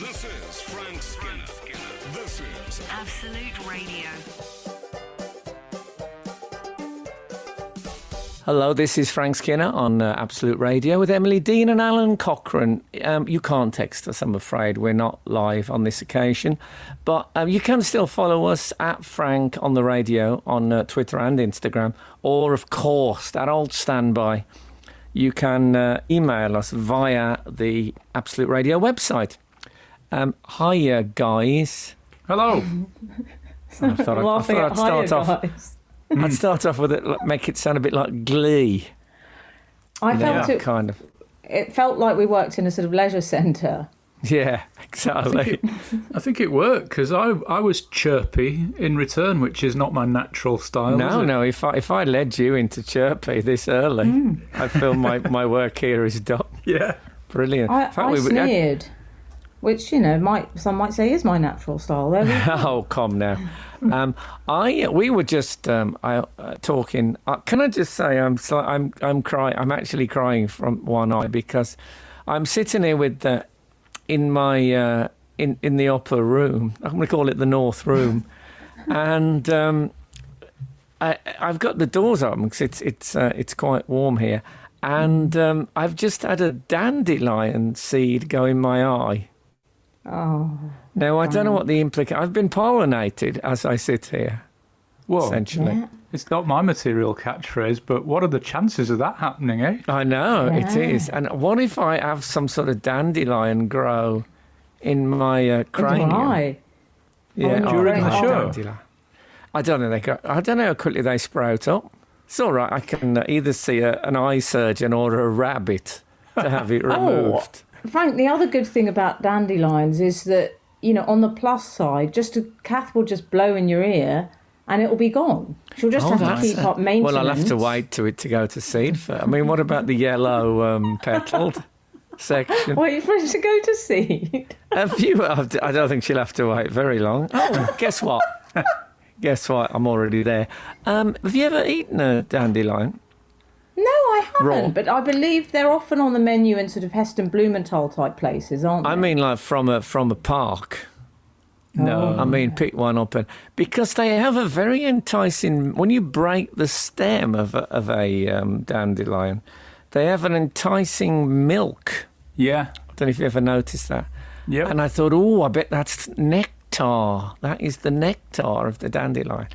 This is Frank Skinner. This is Absolute Radio. Hello, this is Frank Skinner on Absolute Radio with Emily Dean and Alan Cochrane. You can't text us, I'm afraid. We're not live on this occasion. But you can still follow us at Frank on the radio on Twitter and Instagram. Or, of course, that old standby. You can email us via the Absolute Radio website. Hiya, guys. Hello. I thought I'd start off. Guys. I'd start off with it, make it sound a bit like Glee. I felt it kind of. It felt like we worked in a sort of leisure centre. Yeah, exactly. I think it worked because I was chirpy in return, which is not my natural style. No. If I led you into chirpy this early, I feel my work here is done. Yeah, Brilliant. I sneered, which some might say is my natural style. There we go. Oh, come now. We were just talking. Can I just say I'm crying. I'm actually crying from one eye because I'm sitting here with in my in the upper room. I'm going to call it the north room, and I've got the doors open because it's quite warm here, and I've just had a dandelion seed go in my eye. Oh. Now, I don't know what the implication... I've been pollinated as I sit here, essentially. Yeah. it's not my material catchphrase, but what are the chances of that happening, eh? I know, it Yeah. is. And what if I have some sort of dandelion grow in my cranium? Why? During the show? Dandelion. I don't know. I don't know how quickly they sprout up. It's all right. I can either see an eye surgeon or a rabbit to have it removed. Frank, the other good thing about dandelions is that, on the plus side, Kath will just blow in your ear and it'll be gone. She'll just have to keep up maintenance. Well, I'll have to wait to it to go to seed. I mean, what about the yellow petalled section? Wait for it to go to seed. I don't think she'll have to wait very long. Oh, guess what? Guess what? I'm already there. Have you ever eaten a dandelion? No, I haven't, Raw. but I believe they're often on the menu in sort of Heston Blumenthal type places, aren't they? I mean, like from a park. No. I mean, pick one up, and because they have a very enticing. When you break the stem of a dandelion, they have an enticing milk. Yeah. I don't know if you ever noticed that. Yep. And I thought, I bet that's nectar. That is the nectar of the dandelion.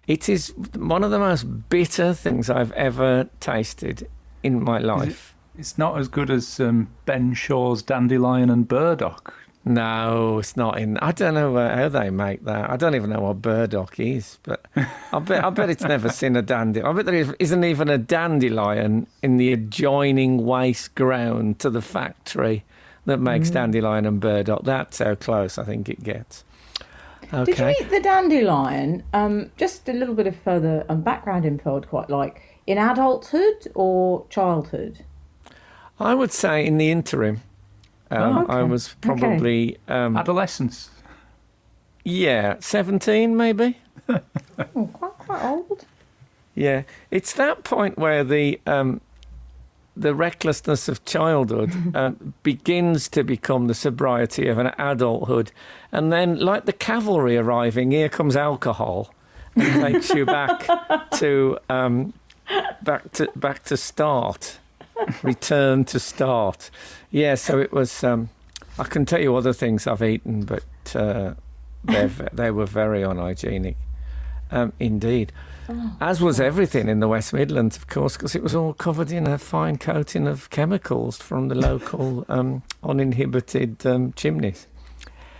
It is one of the most bitter things I've ever tasted in my life. It's not as good as Ben Shaw's dandelion and burdock. No, it's not in. I don't know how they make that. I don't even know what burdock is, but I bet it's never seen a dandelion. I bet there isn't even a dandelion in the adjoining waste ground to the factory that makes dandelion and burdock. That's how close I think it gets. Okay. Did you eat the dandelion? Just a little bit of further background info I'd quite like. In adulthood or childhood? I would say in the interim. Okay. I was probably... Adolescence. 17 maybe. Oh, quite old. Yeah. It's that point where the recklessness of childhood begins to become the sobriety of an adulthood. And then, like the cavalry arriving, here comes alcohol and takes you back to start. Return to start. Yeah, so it was... I can tell you other things I've eaten, but they were very unhygienic. Indeed. As was everything in the West Midlands, of course, because it was all covered in a fine coating of chemicals from the local uninhibited chimneys.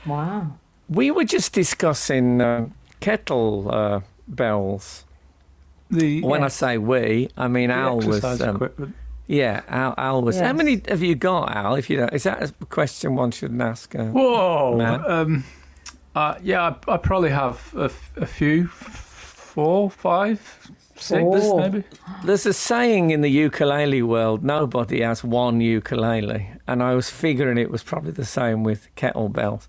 Wow. We were just discussing kettlebells. When I say we, I mean Al was... equipment. Yeah, Al was... Yes. How many have you got, Al? If you don't, is that a question one shouldn't ask? Whoa! Man? I probably have a few, 4, 5, 6, Four. maybe. There's a saying in the ukulele world, nobody has one ukulele. And I was figuring it was probably the same with kettlebells.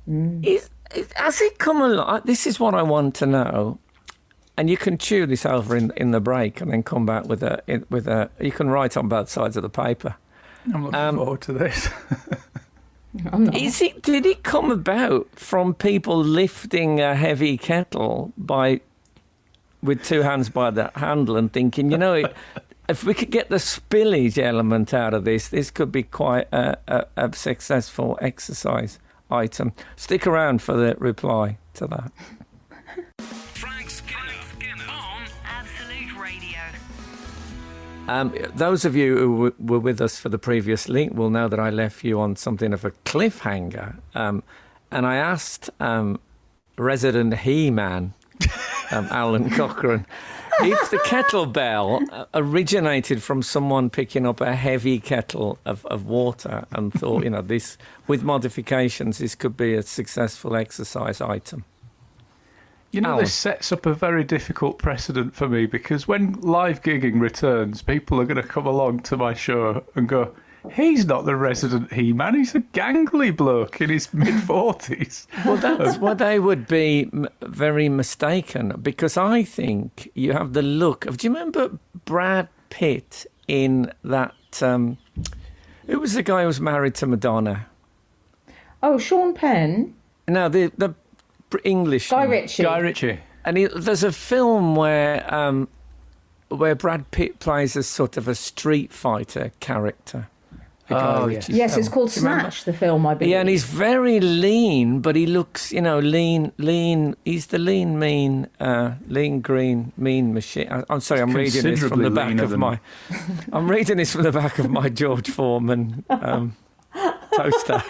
Has it come along? This is what I want to know. And you can chew this over in the break and then come back with a. You can write on both sides of the paper. I'm looking forward to this. I'm not. Did it come about from people lifting a heavy kettle with two hands by the handle and thinking, if we could get the spillage element out of this could be quite a successful exercise item. Stick around for the reply to that. Frank Skinner on Absolute Radio. Those of you who were with us for the previous link will know that I left you on something of a cliffhanger. And I asked resident He-Man, Alan Cochrane, if the kettlebell originated from someone picking up a heavy kettle of water and thought, this, with modifications, this could be a successful exercise item. Alan. This sets up a very difficult precedent for me, because when live gigging returns, people are going to come along to my show and go, he's not the resident He-Man, he's a gangly bloke in his mid-40s. Well, that's what they would be very mistaken, because I think you have the look of... Do you remember Brad Pitt in that... who was the guy who was married to Madonna? Oh, Sean Penn. No, the English... Guy Ritchie. And there's a film where Brad Pitt plays as sort of a street fighter character. Yes, it's called Snatch, the film, I believe. Yeah, and he's very lean, but he looks, lean. He's the lean, mean, green, mean machine. I'm sorry, I'm reading this from the back of my... I'm reading this from the back of my George Foreman toaster.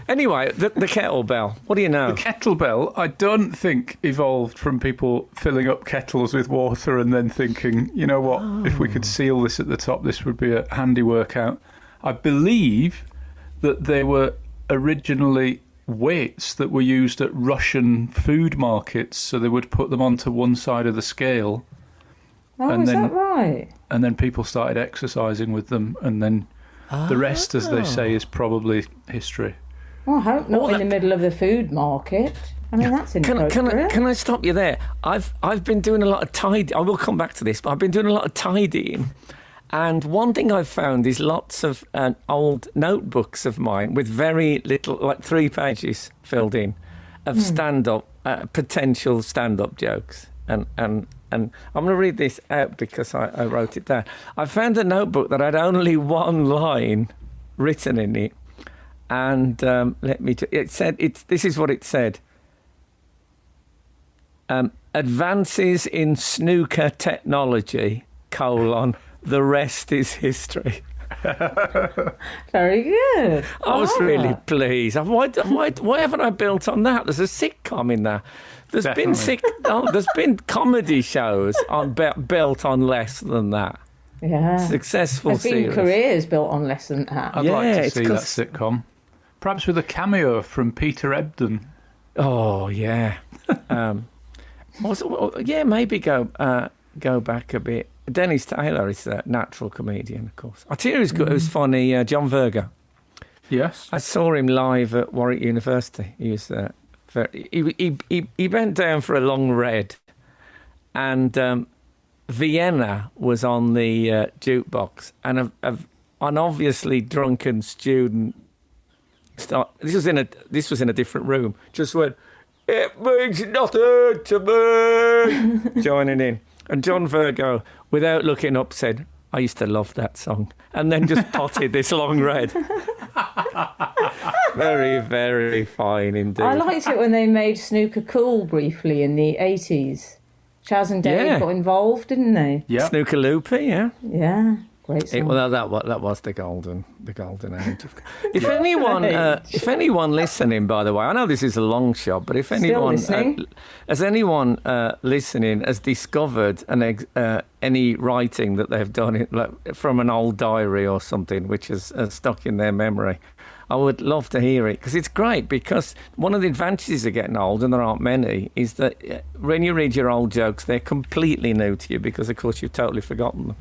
Anyway, the kettlebell. What do you know? The kettlebell, I don't think evolved from people filling up kettles with water and then thinking, you know what, if we could seal this at the top, this would be a handy workout. I believe that they were originally weights that were used at Russian food markets, so they would put them onto one side of the scale. Oh, is that right? And then people started exercising with them, and then the rest, as they say, is probably history. Well, I hope not in the middle of the food market. I mean, that's inappropriate. Can I stop you there? I've been doing a lot of tidying. I will come back to this, but I've been doing a lot of tidying. And one thing I've found is lots of old notebooks of mine with very little, like 3 pages filled in, of potential stand-up jokes. And I'm going to read this out because I wrote it down. I found a notebook that had only one line written in it. And this is what it said. Advances in snooker technology, the rest is history. Very good. I was really pleased. Why haven't I built on that? There's a sitcom in there. There's been comedy shows built on less than that. Yeah. Successful There's been careers built on less than that. I'd like to see that sitcom. Perhaps with a cameo from Peter Ebdon. Oh, yeah. Maybe go back a bit. Dennis Taylor is a natural comedian, of course. I tell you who's funny, John Virgo. Yes. I saw him live at Warwick University. He was he bent down for a long read, and Vienna was on the jukebox, and an obviously drunken student... This was in a different room. Just went, it means nothing to me. Joining in, and John Virgo, without looking up, said, "I used to love that song," and then just potted this long read. Very, very fine indeed. I liked it when they made snooker cool briefly in the 80s. Chaz and Dave got involved, didn't they? Yeah. Snooker Loopy, yeah. Yeah. Great song. That was the golden age. If anyone listening, by the way, I know this is a long shot, but if anyone listening has discovered any writing that they've done from an old diary or something which is stuck in their memory, I would love to hear it, because it's great. Because one of the advantages of getting old, and there aren't many, is that when you read your old jokes, they're completely new to you because, of course, you've totally forgotten them.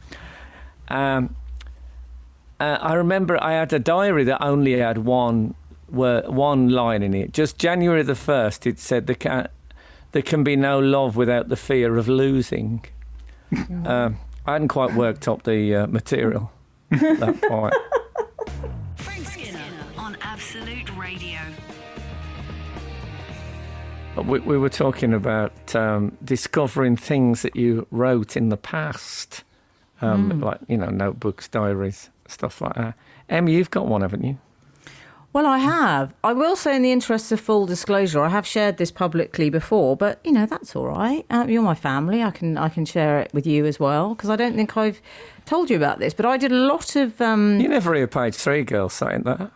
I remember I had a diary that only had one line in it. Just January the 1st, it said there can be no love without the fear of losing. I hadn't quite worked up the material at that point. on Absolute Radio. We were talking about discovering things that you wrote in the past, like, notebooks, diaries, stuff like that. Em, you've got one, haven't you? Well, I have. I will say, in the interests of full disclosure, I have shared this publicly before, but, that's all right. You're my family. I can share it with you as well, because I don't think I've told you about this, but I did a lot of... You never hear page 3 girls saying that.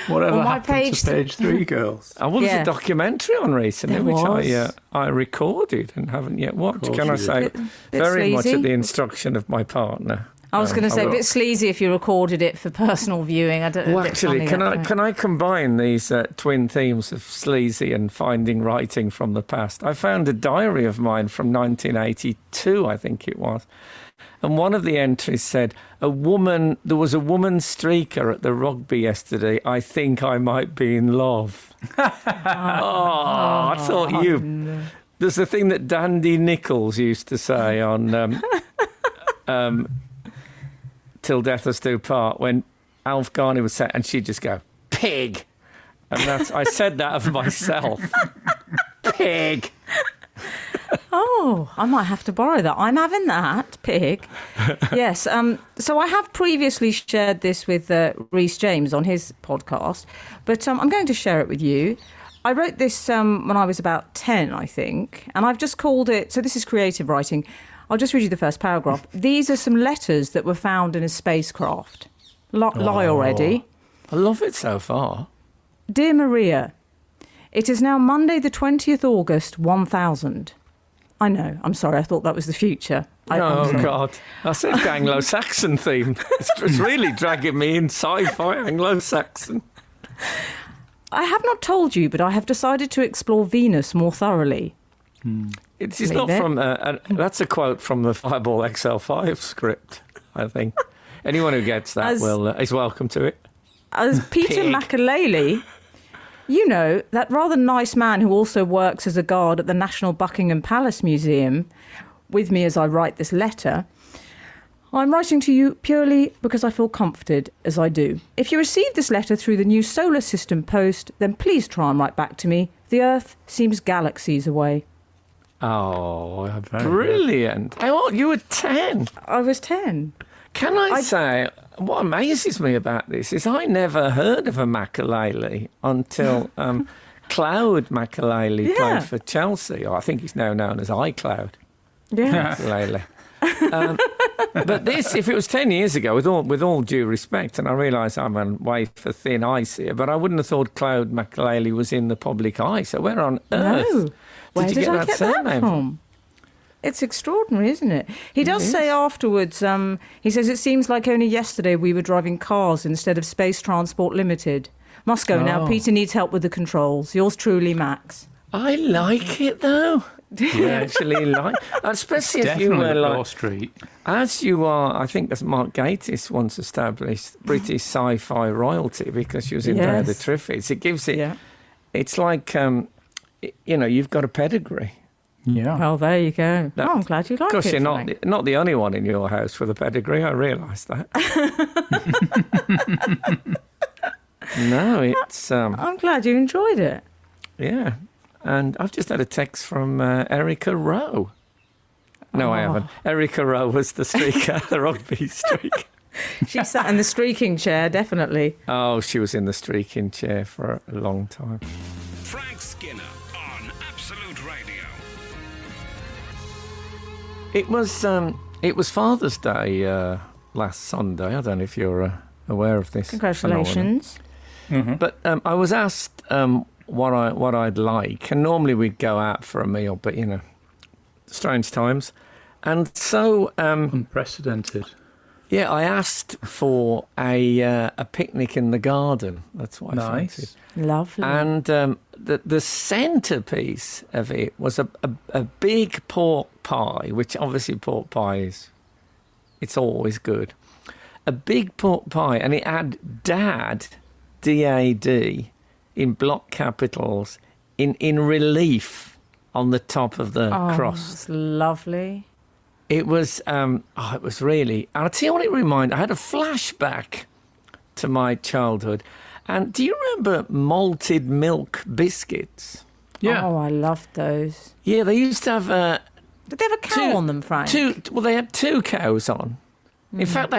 Whatever my happened to page 3 girls? I was a documentary on recently, which I recorded and haven't yet watched. Can I say, bit very much sleazy. at the instruction of my partner. I was going to say, a bit sleazy if you recorded it for personal viewing. I don't. Well, actually, can I combine these twin themes of sleazy and finding writing from the past? I found a diary of mine from 1982, I think it was. And one of the entries said, there was a woman streaker at the rugby yesterday. I think I might be in love. I thought no. There's a thing that Dandy Nichols used to say on Till Death Us Do Part, when Alf Garney was saying, and she'd just go, pig. And I said that of myself. Pig. Oh, I might have to borrow that. I'm having that, pig. Yes. So I have previously shared this with Rhys James on his podcast, but I'm going to share it with you. I wrote this when I was about 10, I think, and I've just called it, so this is creative writing. I'll just read you the first paragraph. These are some letters that were found in a spacecraft. Lie already. I love it so far. Dear Maria, it is now Monday the 20th August 1000. I know, I'm sorry, I thought that was the future. Oh, God. That's an Anglo-Saxon theme. It's really dragging me in sci-fi Anglo-Saxon. I have not told you, but I have decided to explore Venus more thoroughly. It's not from... that's a quote from the Fireball XL5 script, I think. Anyone who gets that is welcome to it. As Peter Makalele... that rather nice man who also works as a guard at the National Buckingham Palace Museum, with me as I write this letter, I'm writing to you purely because I feel comforted as I do. If you receive this letter through the new solar system post, then please try and write back to me. The Earth seems galaxies away. Oh, brilliant. Oh, you were 10. I was 10. Can I say, what amazes me about this is I never heard of a Makalele until Cloud Makalele played for Chelsea. Or I think he's now known as iCloud. Yeah. Makalele. But this, if it was 10 years ago, with all due respect, and I realise I'm on wafer thin ice here, but I wouldn't have thought Cloud Makalele was in the public eye. So where on earth Where did you I get that from? It's extraordinary, isn't it? He does say afterwards, he says, it seems like only yesterday we were driving cars instead of Space Transport Limited. Must go now. Peter needs help with the controls. Yours truly, Max. I like it, though. You actually like, especially if you were like, Street. as you are. I think as Mark Gatiss once established, British sci-fi royalty, because she was in there the Triffids. It gives it. Yeah. It's like you've got a pedigree. Yeah. Well, there you go. I'm glad you like it. Of course, you're not the only one in your house with a pedigree. I realise that. No, it's. I'm glad you enjoyed it. Yeah. And I've just had a text from Erica Rowe. No, I haven't. Erica Rowe was the streaker, the rugby streak. She sat in the streaking chair, definitely. Oh, she was in the streaking chair for a long time. Frank Skinner on Absolute Radio. It was Father's Day last Sunday. I don't know if you're aware of this. Congratulations. But I was asked what I'd like, and normally we'd go out for a meal, but strange times, and so unprecedented. Yeah, I asked for a picnic in the garden. That's what I fancied. Lovely. And the centrepiece of it was a big pork pie, which obviously pork pie it's always good. A big pork pie, and it had Dad, D-A-D, in block capitals, in relief on the top of the crust. That's lovely. It was it was really, and I'll tell you what it reminded. I had a flashback to my childhood. And do you remember malted milk biscuits? Yeah. Oh, I loved those. Yeah, they used to have Did they have a cow on them, Frank? they had 2 cows on. In fact,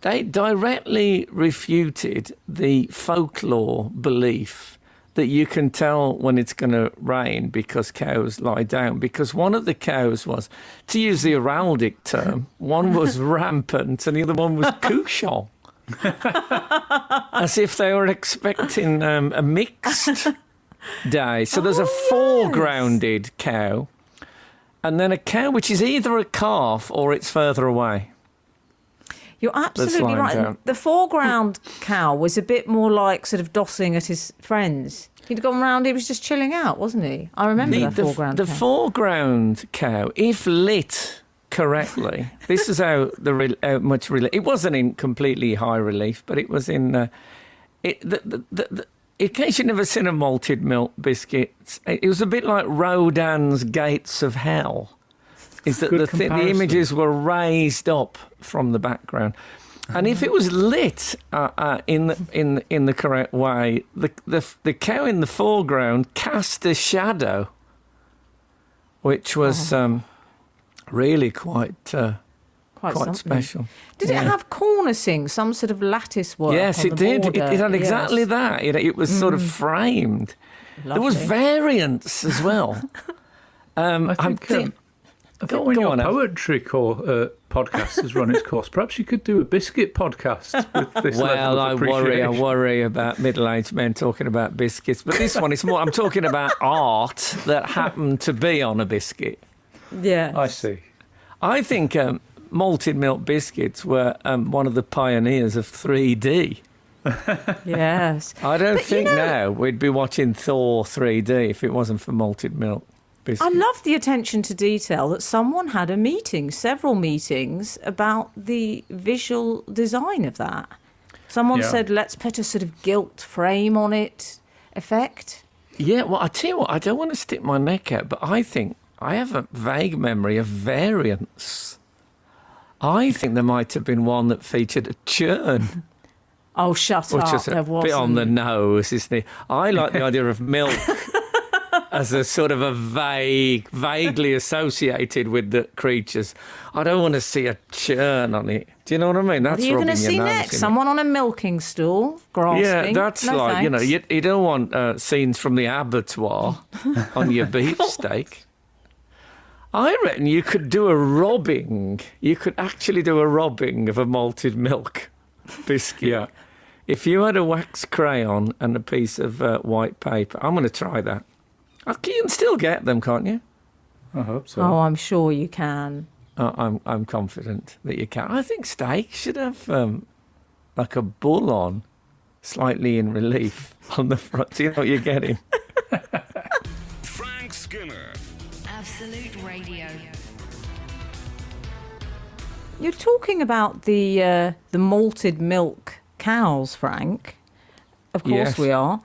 they directly refuted the folklore belief that you can tell when it's going to rain because cows lie down. Because one of the cows was, to use the heraldic term, one was rampant and the other one was couchant. As if they were expecting a mixed day. So there's a foregrounded cow and then a cow which is either a calf or it's further away. You're absolutely right. down. The foreground cow was a bit more like sort of dossing at his friends. He'd gone round, he was just chilling out, wasn't he? I remember the foreground the cow. foreground cow, if lit correctly, this is how much relief. It wasn't in completely high relief, but it was in. In case you've never seen a malted milk biscuit, it was a bit like Rodin's Gates of Hell. Is that the images were raised up from the background, and if it was lit in the correct way, the cow in the foreground cast a shadow, which was really quite special. Did it have cornicing, some sort of lattice work? Yes, on it the did. border? It had exactly that. It was sort of framed. Lovely. There was variants as well. I think when your poetry podcast has run its course, perhaps you could do a biscuit podcast with this level of appreciation. I worry about middle-aged men talking about biscuits, but this one is more. I'm talking about art that happened to be on a biscuit. Yeah, I see. I think malted milk biscuits were one of the pioneers of 3D. Yes. I don't think now we'd be watching Thor 3D if it wasn't for malted milk. I love the attention to detail that someone had a meeting, several meetings, about the visual design of that. Someone said, let's put a sort of gilt frame on it effect. Yeah, well, I tell you what, I don't want to stick my neck out, but I think I have a vague memory of variants. I think there might have been one that featured a churn. Oh, shut which up, is there a wasn't. bit on the nose, isn't it? I like the idea of milk as a sort of a vaguely associated with the creatures. I don't want to see a churn on it. Do you know what I mean? That's what are you going to rubbing see your nose next? in Someone on a milking stool, grasping? Yeah, that's no, like, thanks. you don't want scenes from the abattoir on your beefsteak. I reckon you could do a robbing. You could actually do a robbing of a malted milk biscuit. Yeah. If you had a wax crayon and a piece of white paper, I'm going to try that. You can still get them, can't you? I hope so. Oh, I'm sure you can. I'm confident that you can. I think steak should have like a bull on, slightly in relief on the front. Do you know what you're getting? Frank Skinner. Absolute Radio. You're talking about the malted milk cows, Frank. Of course Yes. we are.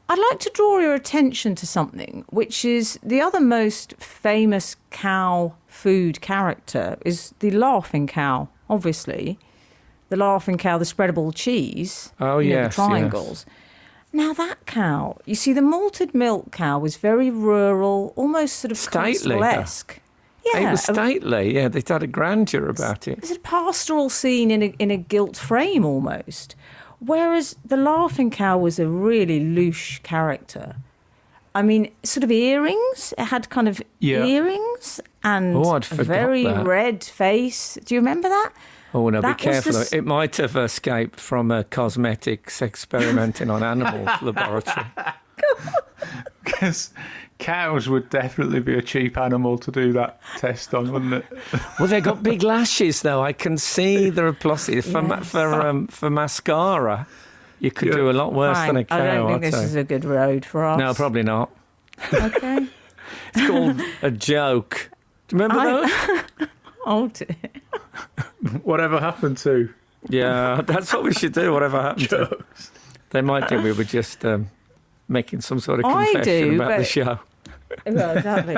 I'd like to draw your attention to something, which is the other most famous cow food character is the laughing cow, obviously. The laughing cow, the spreadable cheese. Oh, you know, yes, the triangles. Now, that cow, you see, the malted milk cow was very rural, almost sort of Stately, Coastal-esque. It was stately, yeah. They had a grandeur about it. It's a pastoral scene in a gilt frame almost. Whereas the laughing cow was a really louche character. I mean, sort of earrings. It had kind of earrings and I'd a forgot very that. red face. Do you remember that? Oh, no, That be was careful. the It might have escaped from a cosmetics experimenting on animals laboratory. Because cows would definitely be a cheap animal to do that test on, wouldn't it? Well, they got big lashes, though. I can see there are pluses. For mascara, you could do a lot worse than a cow. I don't think I'd this say. is a good road for us. No, probably not. Okay. It's called a joke. Do you remember those? Oh, dear. Whatever happened to Yeah, that's what we should do, whatever happened to. jokes? They might think we were just making some sort of I confession do, about the but- show. Well, exactly.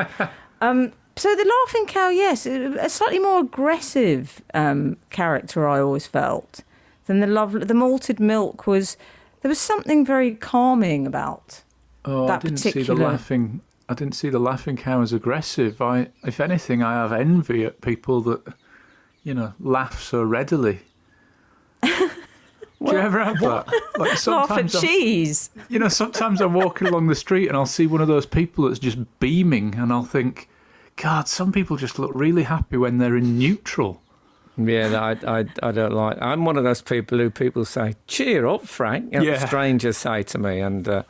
So the laughing cow, yes, a slightly more aggressive character I always felt than the malted milk was. There was something very calming about that particular. I didn't see the laughing cow as aggressive. If anything, I have envy at people that, laugh so readily. Do you ever have that? Like sometimes laugh at cheese. Sometimes I'm walking along the street and I'll see one of those people that's just beaming, and I'll think, God, some people just look really happy when they're in neutral. Yeah, I don't like. I'm one of those people who people say, "Cheer up, Frank." Strangers say to me, and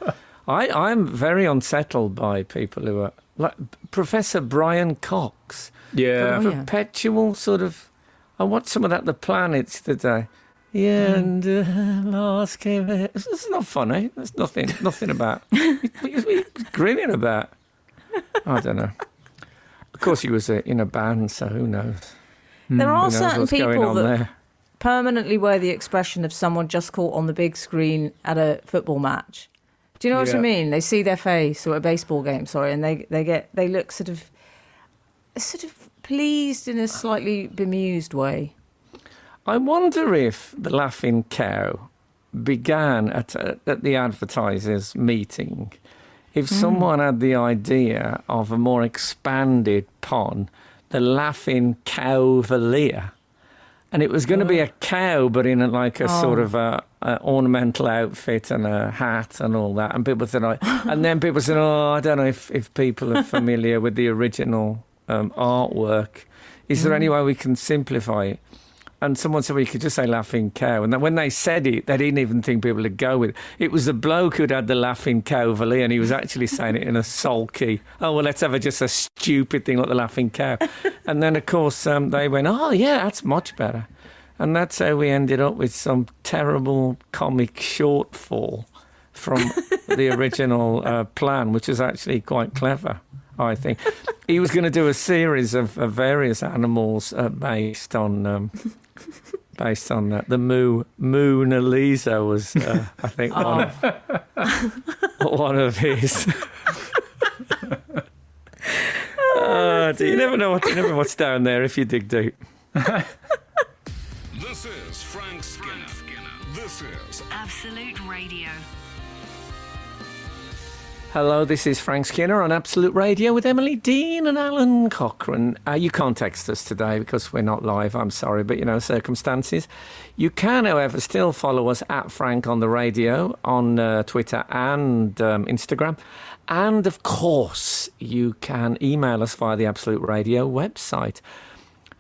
I'm very unsettled by people who are like Professor Brian Cox. Yeah, perpetual sort of. I watched some of that The Planets today. Yeah, and last came. It's not funny. There's nothing about. He's grinning about. I don't know. Of course, he was in a band, so who knows? There are Who knows certain what's people going on that there. permanently wear the expression of someone just caught on the big screen at a football match. Do you know what I mean? They see their face, or a baseball game, and they look sort of pleased in a slightly bemused way. I wonder if the laughing cow began at the advertisers' meeting. If someone had the idea of a more expanded pun, the laughing cavalier, and it was going to be a cow, but in a sort of a ornamental outfit and a hat and all that. And people said, and then people said, I don't know if people are familiar with the original artwork. Is there any way we can simplify it? And someone said, well, you could just say laughing cow. And then when they said it, they didn't even think people would go with it. It was the bloke who'd had the laughing cavalier, and he was actually saying it in a sulky, let's have just a stupid thing like the laughing cow. And then, of course, they went, yeah, that's much better. And that's how we ended up with some terrible comic shortfall from the original plan, which is actually quite clever, I think. He was going to do a series of various animals based on that. The Mona Lisa was, I think, one of his. You never know what's down there if you dig deep. This is Frank Skinner. This is Absolute Radio. Hello, this is Frank Skinner on Absolute Radio with Emily Dean and Alan Cochrane. You can't text us today because we're not live, I'm sorry, but circumstances. You can, however, still follow us at Frank on the Radio on Twitter and Instagram. And, of course, you can email us via the Absolute Radio website.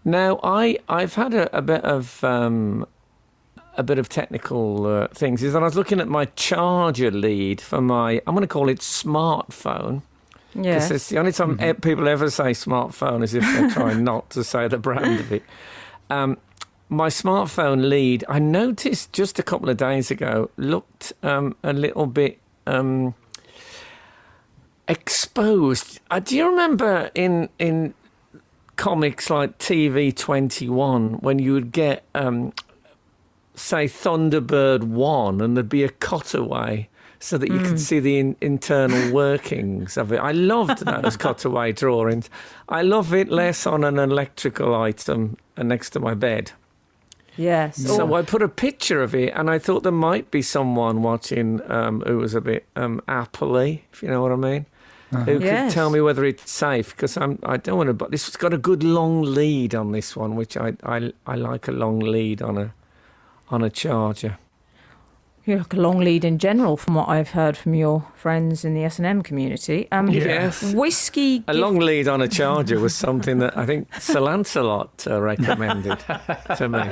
Now, I've had a bit of technical things. Is that I was looking at my charger lead for my, I'm going to call it smartphone. Yes. It's the only time people ever say smartphone is if they're trying not to say the brand of it. My smartphone lead, I noticed just a couple of days ago, looked a little bit exposed. Do you remember in comics like TV 21 when you would get say Thunderbird 1 and there'd be a cutaway so that you could see the internal workings of it. I loved those cutaway drawings. I love it less on an electrical item next to my bed. Yes. So I put a picture of it, and I thought there might be someone watching who was a bit Apple-y, if you know what I mean. Who could tell me whether it's safe, because I don't want to. But this has got a good long lead on this one, which I like a long lead on a charger. You like a long lead in general, from what I've heard from your friends in the S&M community. Yes. Whiskey. A long lead on a charger was something that I think Sir Lancelot recommended to me.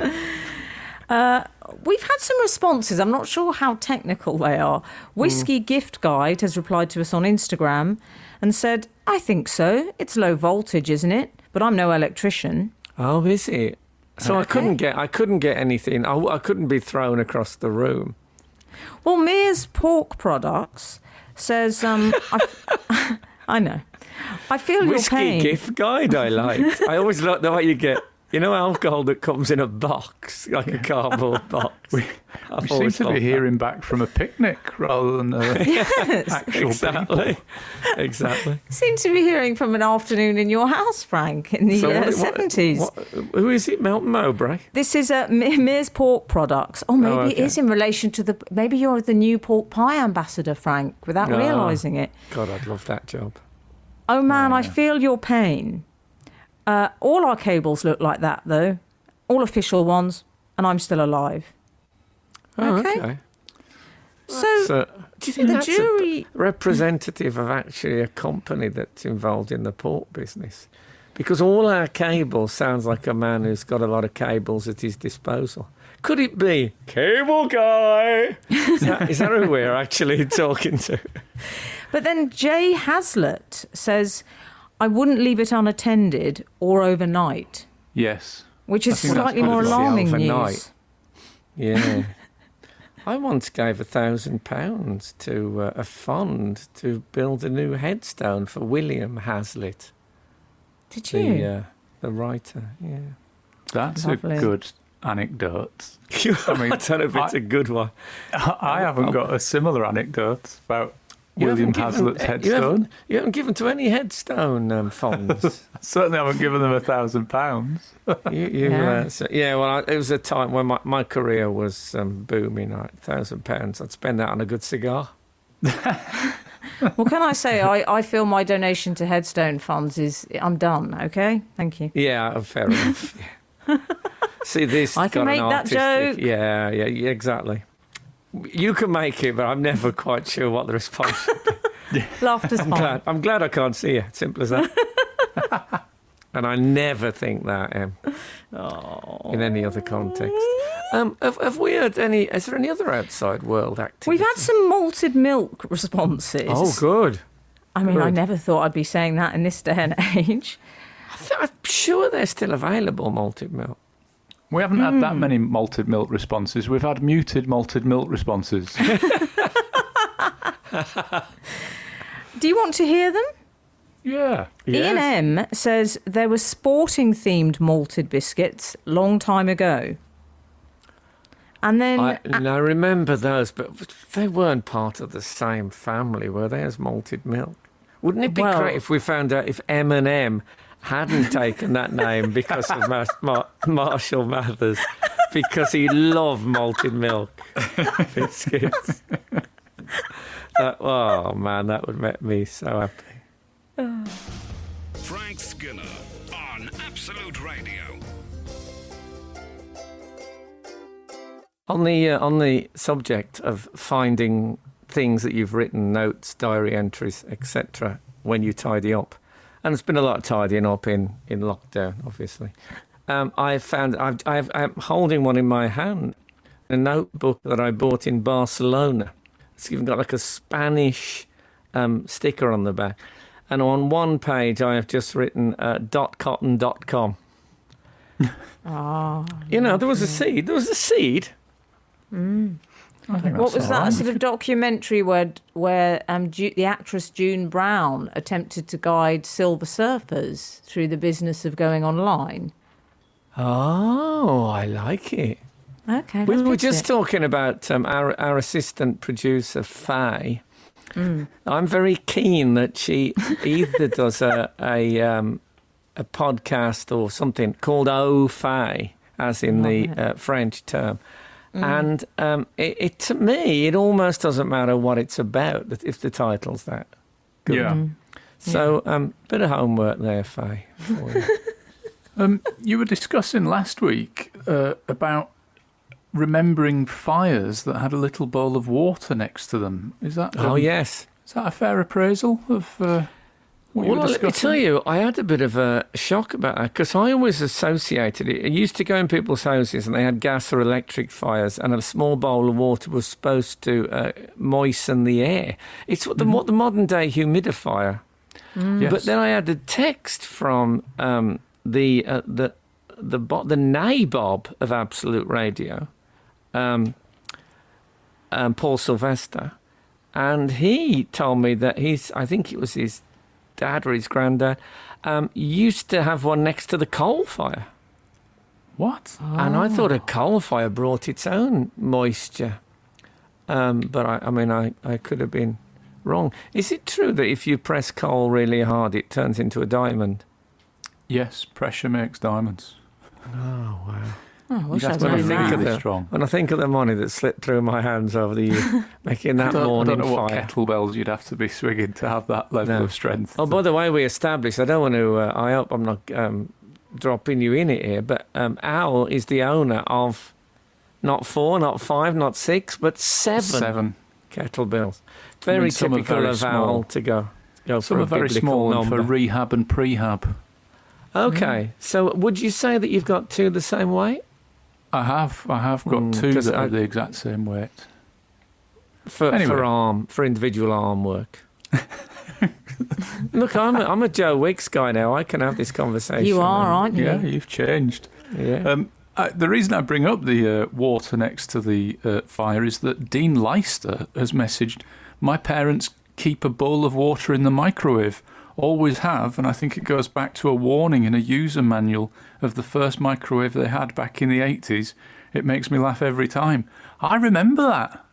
We've had some responses. I'm not sure how technical they are. Whiskey Gift Guide has replied to us on Instagram and said, I think so. It's low voltage, isn't it? But I'm no electrician. Oh, is it? So I couldn't get anything. I couldn't be thrown across the room. Well, Mears Pork Products says, I know. I feel your Whiskey pain. Gift Guide I liked. I always like the way you get You know alcohol that comes in a box, like a cardboard box? We seem to be hearing back from a picnic rather than actual exactly. people. Exactly. Seem to be hearing from an afternoon in your house, Frank, in the 70s. Who is it? Melton Mowbray? This is Mears Pork Products. Oh, maybe it is in relation to maybe you're the new pork pie ambassador, Frank, without realising it. God, I'd love that job. Oh, man, I feel your pain. All our cables look like that, though. All official ones, and I'm still alive. Oh, okay. So, do you think the that's jury... a representative of actually a company that's involved in the pork business? Because all our cables sounds like a man who's got a lot of cables at his disposal. Could it be Cable Guy? Is that who we're actually talking to? But then Jay Hazlitt says, I wouldn't leave it unattended or overnight. Yes. Which is slightly more alarming news. Yeah. I once gave £1,000 to a fund to build a new headstone for William Hazlitt. Did you? The writer, yeah. That's Lovely. a good anecdote. I don't know if it's a good one. I haven't got a similar anecdote about William Hazlitt's headstone. You haven't given to any headstone funds. I certainly haven't given them £1,000. It was a time when my career was booming. £1,000, I'd spend that on a good cigar. Well, can I say, I feel my donation to headstone funds I'm done, okay? Thank you. Yeah, fair enough. Yeah. See, this I can got make an that artistic... joke. Yeah, exactly. You can make it, but I'm never quite sure what the response should be. Laughter's fine. I'm glad I can't see you. Simple as that. And I never think that in any other context. Have we heard any? Is there any other outside world activity? We've had some malted milk responses. Oh, good. I mean, Good. I never thought I'd be saying that in this day and age. I'm sure they're still available, malted milk. We haven't had that many malted milk responses. We've had muted malted milk responses. Do you want to hear them? Yeah. Ian M says there were sporting-themed malted biscuits long time ago. And then... I remember those, but they weren't part of the same family, were they, as malted milk? Wouldn't it be great if we found out if M&M hadn't taken that name because of Marshall Mathers, because he loved malted milk biscuits? Oh, man, that would make me so happy. Frank Skinner on Absolute Radio. On the subject of finding things that you've written, notes, diary entries, etc., when you tidy up, and there's been a lot of tidying up in lockdown, obviously. I'm holding one in my hand, a notebook that I bought in Barcelona. It's even got like a Spanish sticker on the back. And on one page, I have just written .cotton.com. Oh, there was a seed. There was a seed. What was that? A sort of documentary where the actress June Brown attempted to guide silver surfers through the business of going online. Oh, I like it. Okay. We were just talking about our assistant producer, Faye. I'm very keen that she either does a podcast or something called Au Faye, as in the French term. And it to me, it almost doesn't matter what it's about if the title's that good. Yeah. So, bit of homework there, Faye. For you. You were discussing last week about remembering fires that had a little bowl of water next to them. Is that? Yes. Is that a fair appraisal of what you were discussing? Let me tell you, I had a bit of a shock about that because I always associated it. I used to go in people's houses and they had gas or electric fires, and a small bowl of water was supposed to moisten the air. It's what the modern day humidifier. Yes. But then I had a text from the nabob of Absolute Radio, Paul Sylvester, and he told me that I think it was his dad or his granddad, used to have one next to the coal fire. What? And I thought a coal fire brought its own moisture. But I could have been wrong. Is it true that if you press coal really hard, it turns into a diamond? Yes, pressure makes diamonds. Oh, wow. Oh, I wish You'd I have was to doing be that. really strong. When I think of the money that slipped through my hands over the years, making that I morning don't know what fire. kettlebells you'd have to be swinging to have that level No. of strength. Oh, by the way, we established, I don't want to, I hope I'm not dropping you in it here, but Al is the owner of not 4, not 5, not 6, but 7 kettlebells. Very some are typical very of small. Al to go Some for are a very biblical small and number. for rehab and prehab. Okay, so would you say that you've got 2 the same weight? I have got 2 'cause that are the exact same weight. For individual arm work. Look, I'm a Joe Wicks guy now. I can have this conversation. You are, aren't you? Yeah, you've changed. Yeah. The reason I bring up the water next to the fire is that Dean Leister has messaged, my parents keep a bowl of water in the microwave, always have, and I think it goes back to a warning in a user manual of the first microwave they had back in the 80s. It makes me laugh every time. I remember that.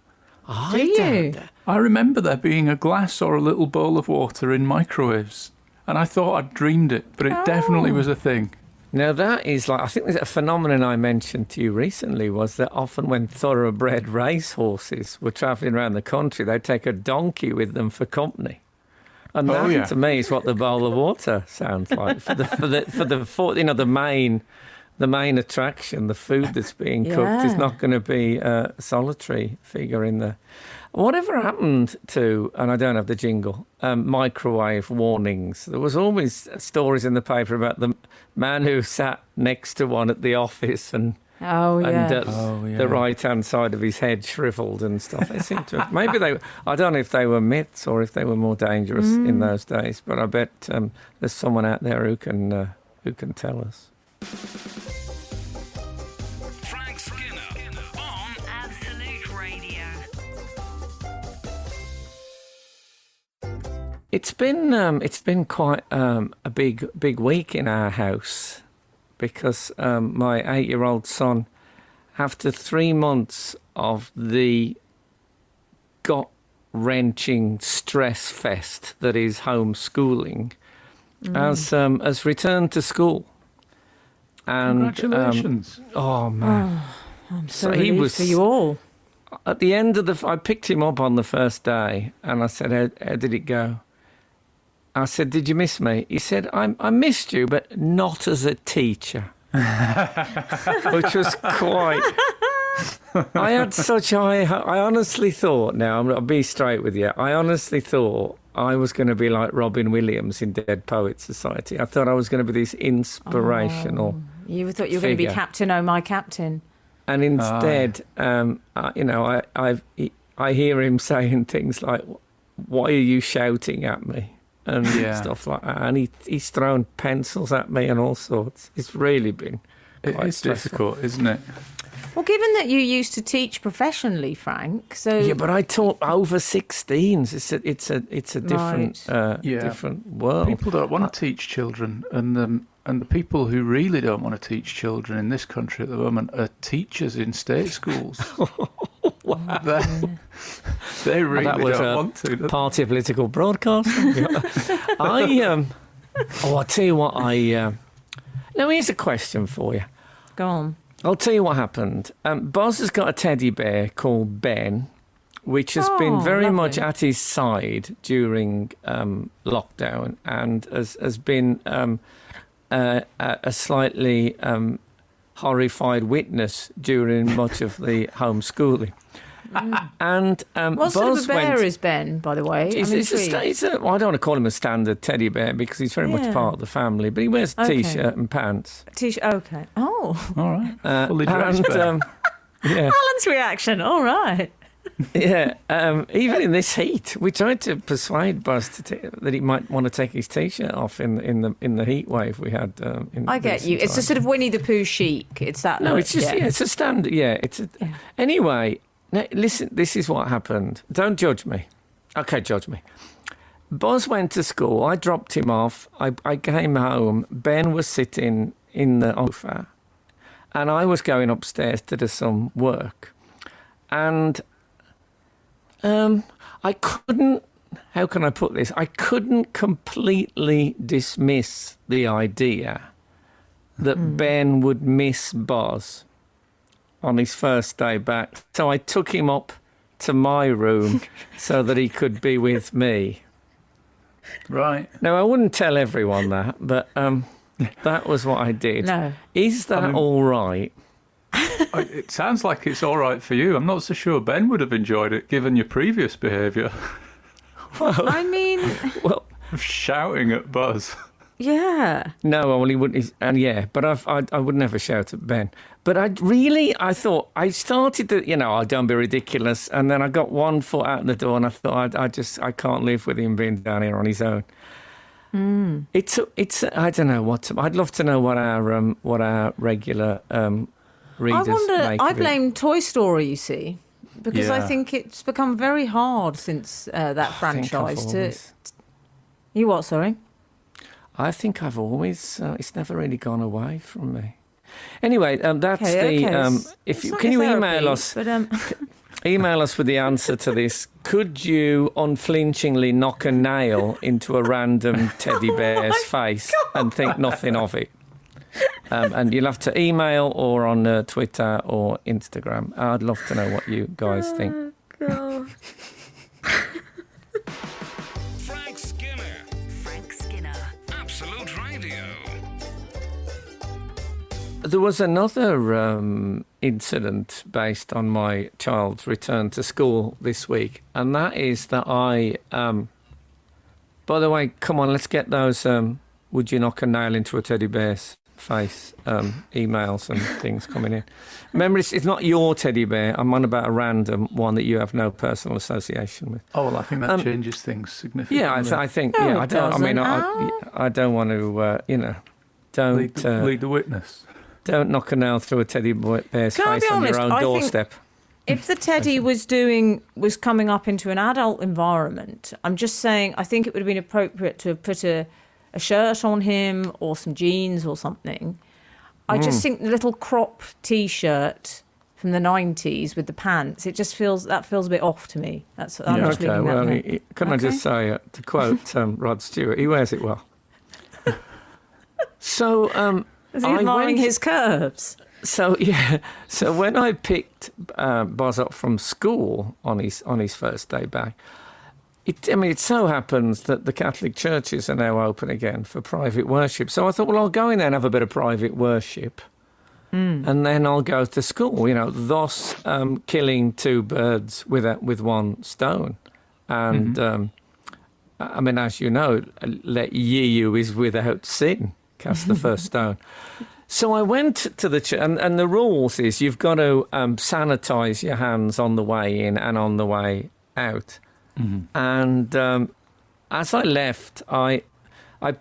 Do you? I remember there being a glass or a little bowl of water in microwaves, and I thought I'd dreamed it, but it definitely was a thing. Now that is like, I think there's a phenomenon I mentioned to you recently was that often when thoroughbred racehorses were travelling around the country, they'd take a donkey with them for company. And that to me is what the bowl of water sounds like for the main attraction. The food that's being cooked is not going to be a solitary figure in the. Whatever happened to, and I don't have the jingle, microwave warnings? There was always stories in the paper about the man who sat next to one at the office and the right-hand side of his head shriveled and stuff. They seem to have, I don't know if they were myths or if they were more dangerous in those days, but I bet there's someone out there who can tell us. Frank Skinner on Absolute Radio. It's been quite a big week in our house because my 8-year-old son, after 3 months of the gut-wrenching stress fest that is homeschooling, has returned to school. And, Congratulations. Oh man! I'm so relieved for you all. At the end of I picked him up on the first day, and I said, "How did it go?" I said, "Did you miss me?" He said, I missed you, but not as a teacher," which was quite. I had such high. I honestly thought. Now I'll be straight with you. I honestly thought I was going to be like Robin Williams in Dead Poets Society. I thought I was going to be this inspirational. You thought you were going to be Captain Oh My Captain. And instead, I hear him saying things like, "Why are you shouting at me?" and stuff like that. And he's thrown pencils at me and all sorts. It's really been quite It's stressful. difficult, isn't it? Well, given that you used to teach professionally, Frank, so Yeah, but I taught over 16s. It's a different different world. People don't want to teach children, and the people who really don't want to teach children in this country at the moment are teachers in state schools. Wow. They really don't want to. Party of political broadcasting. I'll tell you what. Now here's a question for you. go on. I'll tell you what happened. Boz has got a teddy bear called Ben, which has been very lovely. much at his side during lockdown and has been a slightly horrified witness during much of the homeschooling. And What sort of a bear is Ben, by the way? Well, I don't want to call him a standard teddy bear because he's very much part of the family, but he wears a T-shirt and pants. Okay. Oh. All right. Fully dressed bear. Yeah. Alan's reaction. All right. Yeah, even in this heat, we tried to persuade Buzz that he might want to take his T-shirt off in the heat wave we had. I get you. It's a sort of Winnie the Pooh chic. It's that. No, look, it's just it's a standard. Yeah, Anyway, now, listen. This is what happened. Don't judge me. Okay, judge me. Buzz went to school. I dropped him off. I came home. Ben was sitting in the sofa, and I was going upstairs to do some work, and I couldn't. How can I put this? I couldn't completely dismiss the idea that Ben would miss Boz on his first day back. So I took him up to my room so that he could be with me. Right. Now, I wouldn't tell everyone that, but that was what I did. No. Is that all right? It sounds like it's all right for you. I'm not so sure Ben would have enjoyed it, given your previous behaviour. I mean, Well, Of shouting at Buzz. yeah. no, well, he wouldn't. And yeah, but I would never shout at Ben. But I thought, I started to, don't be ridiculous. And then I got one foot out the door and I thought, I can't live with him being down here on his own. It's I don't know I'd love to know what our regular readers I wonder, make I of it. blame Toy Story, you see, because I Yeah. think it's become very hard since that I think franchise I've to... always- You what, sorry? I think I've always, it's never really gone away from me. Anyway, that's Okay. if It's you not can your you therapy, email us? But, Email us with the answer to this. Could you unflinchingly knock a nail into a random teddy bear's face and think nothing of it? And you'll have to email or on Twitter or Instagram. I'd love to know what you guys think. God. Frank Skinner, Frank Skinner. Absolute Radio. There was another incident based on my child's return to school this week, and that is that by the way, come on, let's get those would you knock a nail into a teddy bear's face emails and things coming in. Remember, it's not your teddy bear. I'm on about a random one that you have no personal association with. Oh, well, I think that changes things significantly. Yeah, I think, No, yeah, it doesn't. I don't want to, don't... lead the witness. Don't knock a nail through a teddy bear's Can I face be on your honest? own I think- doorstep. If the teddy was coming up into an adult environment, I'm just saying I think it would have been appropriate to have put a shirt on him or some jeans or something. I just think the little crop T-shirt from the 90s with the pants, it just feels a bit off to me. I'm just Okay, leaving that well, there. can I just say, to quote Rod Stewart, he wears it well. So, Is he admiring his curves? So when I picked Boz up from school on his first day back, it so happens that the Catholic churches are now open again for private worship. So I thought, well, I'll go in there and have a bit of private worship, and then I'll go to school. Thus killing two birds with one stone. And I mean, as you know, let ye who is without sin cast the first stone. So I went to the church, and the rules is you've got to sanitize your hands on the way in and on the way out. And as I left, I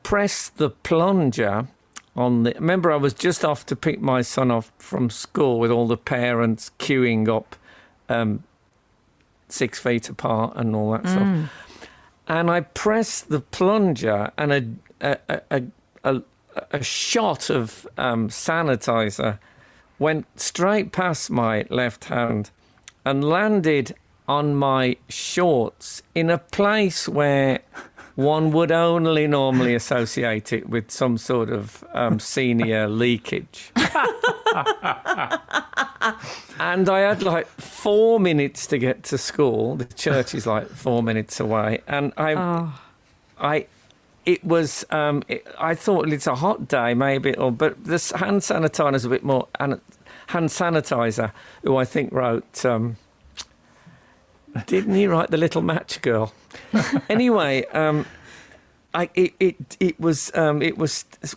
pressed the plunger on the... Remember, I was just off to pick my son up from school with all the parents queuing up 6 feet apart and all that stuff. And I pressed the plunger, and a shot of sanitizer went straight past my left hand and landed on my shorts in a place where one would only normally associate it with some sort of senior leakage. And I had like 4 minutes to get to school. The church is like 4 minutes away. And I thought it's a hot day, maybe, but this hand sanitizer is a bit more. Hand sanitizer, who I think wrote, didn't he write The Little Match Girl? Anyway, it was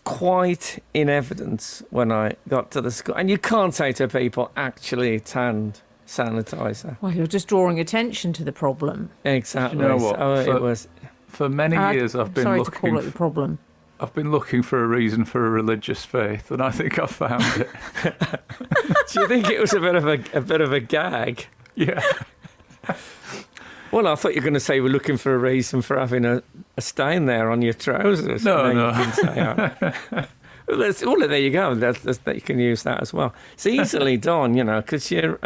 quite in evidence when I got to the school, and you can't say to people, actually, it's hand sanitizer. Well, you're just drawing attention to the problem. Exactly. You know what? So it was. For many years, I've been sorry to call it the problem. I've been looking for a reason for a religious faith, and I think I've found it. Do you think it was a bit of a gag? Yeah. Well, I thought you were going to say you were looking for a reason for having a stain there on your trousers. No. You didn't say, There you go. That you can use that as well. It's easily done, because you're.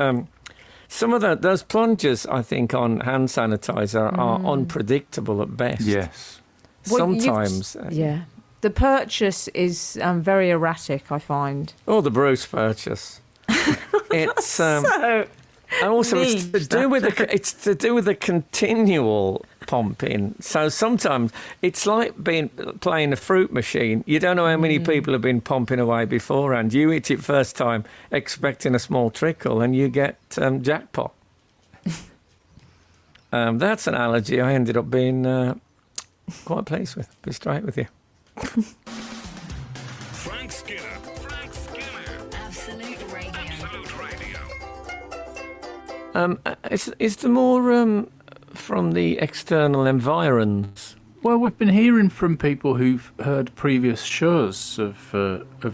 Some of those plungers, I think, on hand sanitizer are unpredictable at best. Yes. Sometimes. Yeah. The purchase is very erratic, I find. Oh, the Bruce purchase. It's So and also it's niche, to do with the continual pumping. So sometimes it's like playing a fruit machine. You don't know how many people have been pumping away beforehand. You eat it first time expecting a small trickle, and you get jackpot. That's an allergy I ended up being quite pleased with. Be straight with you. Frank Skinner. Frank Skinner. Absolute Radio. Absolute Radio. Is there more from the external environs? Well, we've been hearing from people who've heard previous shows of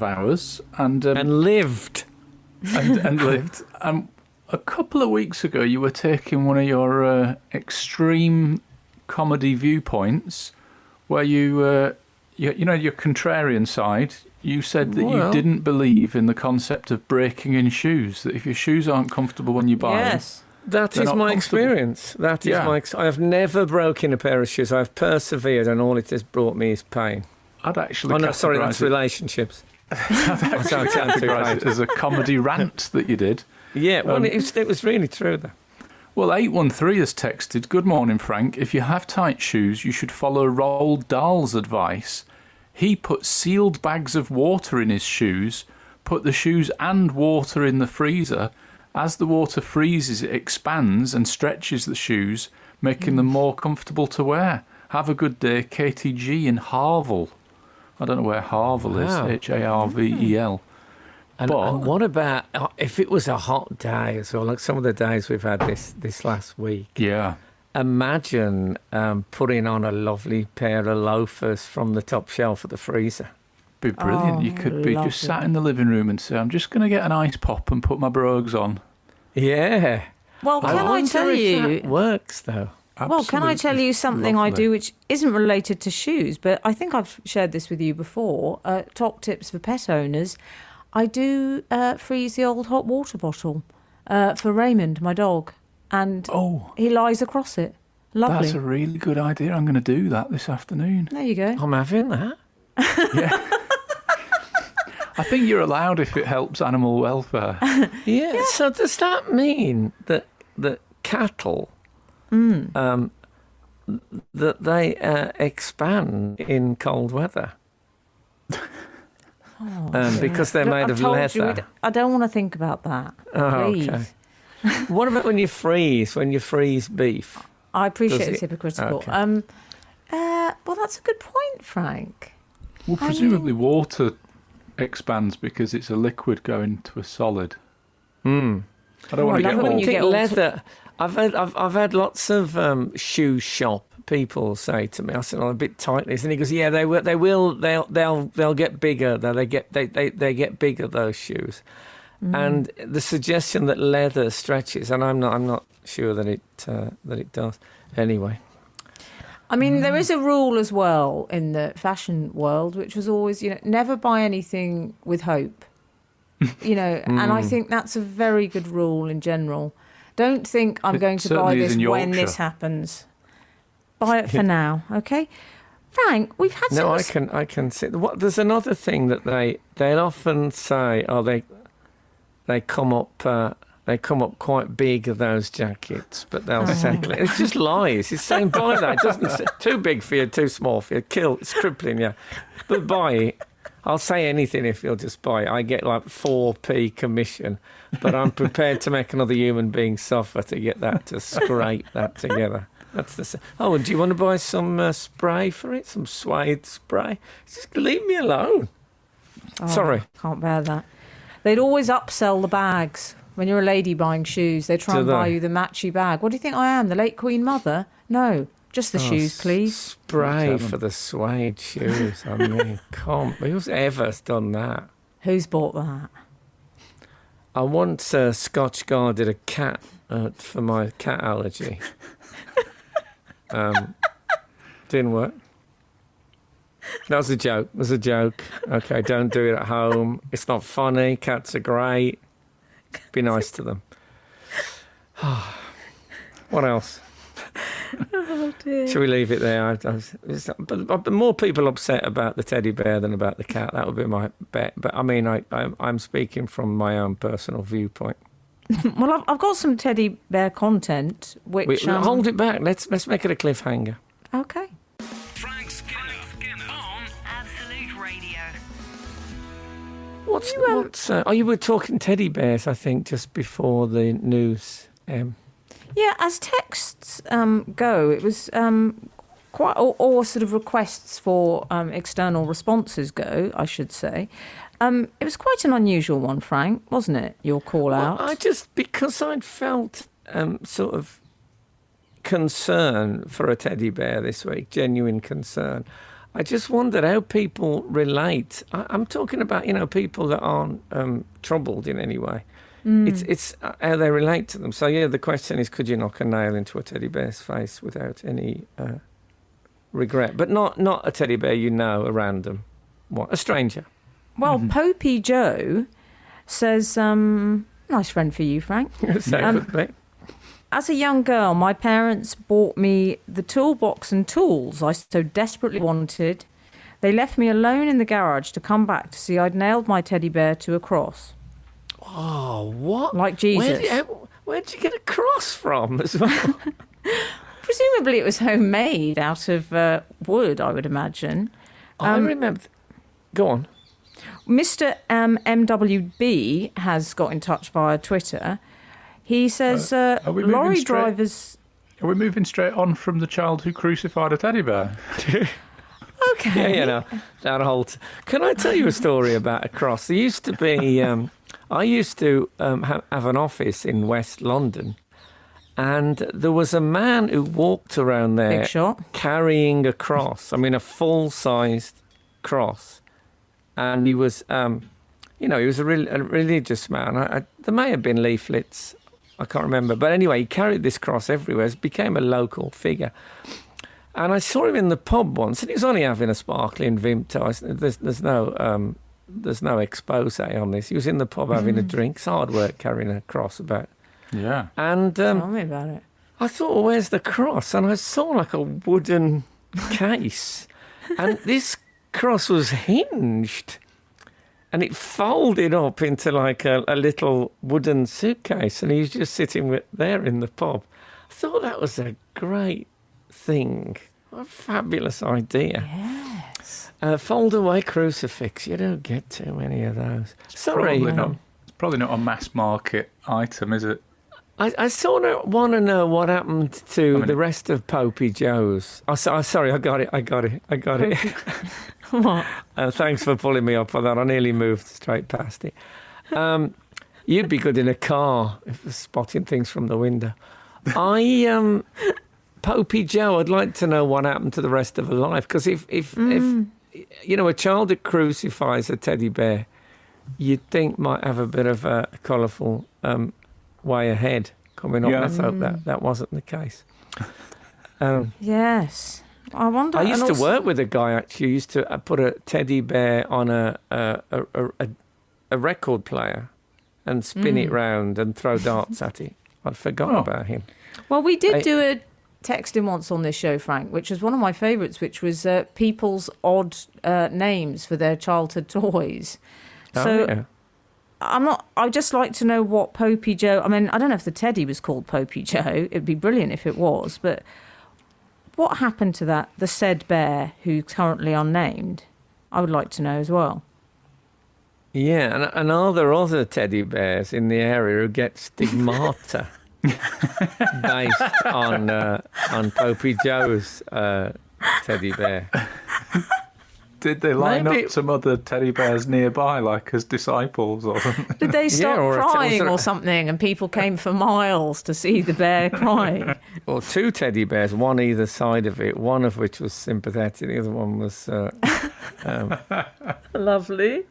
ours and lived. and lived. A couple of weeks ago, you were taking one of your extreme comedy viewpoints, where your contrarian side. You said that you didn't believe in the concept of breaking in shoes. That if your shoes aren't comfortable when you buy them. yes. That is my experience. That is I have never broken a pair of shoes. I've persevered, and all it has brought me is pain. I'd actually that's relationships. I'd categorise it as a comedy rant that you did. Yeah, well, it was really true, though. Well, 813 has texted, "Good morning, Frank. If you have tight shoes, you should follow Roald Dahl's advice. He put sealed bags of water in his shoes, put the shoes and water in the freezer. As the water freezes, it expands and stretches the shoes, making them more comfortable to wear. Have a good day, KTG in Harvel." I don't know where Harvel is, Harvel. And what about if it was a hot day as well, like some of the days we've had this last week? Yeah. Imagine putting on a lovely pair of loafers from the top shelf of the freezer. Be brilliant. You could be just sat in the living room and say, "I'm just going to get an ice pop and put my brogues on." Yeah. Well, can I tell you? That works, though. Well, can I tell you something I do which isn't related to shoes, but I think I've shared this with you before. Top tips for pet owners. I do freeze the old hot water bottle for Raymond, my dog, and he lies across it. Lovely. That's a really good idea. I'm going to do that this afternoon. There you go. I'm having that. Yeah. I think you're allowed if it helps animal welfare. Yeah. So does that mean that cattle that they expand in cold weather? Because they're made of leather. I don't want to think about that. Please. Okay. What about when you freeze beef? I appreciate it's hypocritical. Okay. Well, that's a good point, Frank. Well, presumably water expands because it's a liquid going to a solid. I don't want to get all... leather. I've had lots of shoe shop people say to me, I said, "I'm a bit tight this," and he goes, "Yeah, they'll get bigger. They get bigger, those shoes." And the suggestion that leather stretches, and I'm not sure that it does. Anyway. I mean, there is a rule as well in the fashion world, which was always, never buy anything with hope. And I think that's a very good rule in general. Don't think I'm going to buy this when this happens. Buy it for now, okay? Frank, we've had some... No, I can see. There's another thing that they'll often say, they come up quite big, those jackets, but they'll settle it. It's just lies. It's saying buy that. It doesn't say too big for you, too small for you. It's crippling you. But buy it. I'll say anything if you'll just buy it. I get like 4p commission, but I'm prepared to make another human being suffer to get that, to scrape that together. That's the... Oh, and do you want to buy some spray for it? Some suede spray? Just leave me alone. Sorry. Can't bear that. They'd always upsell the bags. When you're a lady buying shoes, they try and buy you the matchy bag. What do you think I am, the late Queen Mother? No, just the shoes, please. Spray for the suede shoes. I mean, who's ever done that? Who's bought that? I once Scotch guarded a cat for my cat allergy. Didn't work. That was a joke. It was a joke. Okay, don't do it at home. It's not funny. Cats are great. Be nice to them. What else? Oh dear. Should we leave it there? But more people upset about the teddy bear than about the cat. That would be my bet. But I mean, I'm speaking from my own personal viewpoint. Well, I've got some teddy bear content, which Hold it back. Let's make it a cliffhanger. Okay. Frank Skinner on Absolute Radio. You were talking teddy bears, I think, just before the news. Yeah, as texts go, it was quite, or sort of requests for external responses go, I should say. It was quite an unusual one, Frank, wasn't it? Your call out. Because I'd felt sort of concern for a teddy bear this week, genuine concern. I just wondered how people relate. I'm talking about, people that aren't troubled in any way. It's how they relate to them. So, yeah, the question is, could you knock a nail into a teddy bear's face without any regret? But not a teddy bear a random one, a stranger. Well, Popey Joe says, nice friend for you, Frank. As a young girl, my parents bought me the toolbox and tools I so desperately wanted. They left me alone in the garage to come back to see I'd nailed my teddy bear to a cross. Oh, what? Like Jesus. Where'd you get a cross from as well? Presumably it was homemade out of wood, I would imagine. I remember. Go on. Mr. MWB has got in touch via Twitter. He says, lorry drivers... Are we moving straight on from the child who crucified a teddy bear? Okay. Yeah, that holds. Can I tell you a story about a cross? There used to be... I used to have an office in West London, and there was a man who walked around there carrying a cross. I mean, a full-sized cross. And he was, he was a religious man. There may have been leaflets, I can't remember. But anyway, he carried this cross everywhere. It became a local figure. And I saw him in the pub once, and he was only having a sparkling Vimto. There's no expose on this. He was in the pub having a drink. It's hard work carrying a cross about. Yeah. And tell me about it. I thought, well, where's the cross? And I saw like a wooden case. And this cross was hinged. And it folded up into like a little wooden suitcase. And he was just sitting there in the pub. I thought that was a great thing. What a fabulous idea. Yes. Fold away crucifix. You don't get too many of those. Sorry. It's probably not a mass market item, is it? I sort of want to know what happened to the rest of Popey Joe's. Sorry, I got it. What? Thanks for pulling me up for that. I nearly moved straight past it. You'd be good in a car if you're spotting things from the window. Popey Joe, I'd like to know what happened to the rest of her life. Because if a child that crucifies a teddy bear, you'd think might have a bit of a colourful way ahead coming up. Let's hope that wasn't the case. Yes. I wonder. I used to work with a guy actually who used to put a teddy bear on a record player and spin it round and throw darts at it. I'd forgotten about him. Well, we did do a texting once on this show, Frank, which was one of my favourites, which was people's odd names for their childhood toys. I'd just like to know what Popey Joe... I mean, I don't know if the teddy was called Popey Joe. It'd be brilliant if it was. But what happened to the said bear who's currently unnamed? I would like to know as well. Yeah, and are there other teddy bears in the area who get stigmata based on Popey Joe's teddy bear? Did they line up some other teddy bears nearby, like as disciples or something? Did they start crying or something, and people came for miles to see the bear crying? Well, two teddy bears, one either side of it, one of which was sympathetic, the other one was lovely,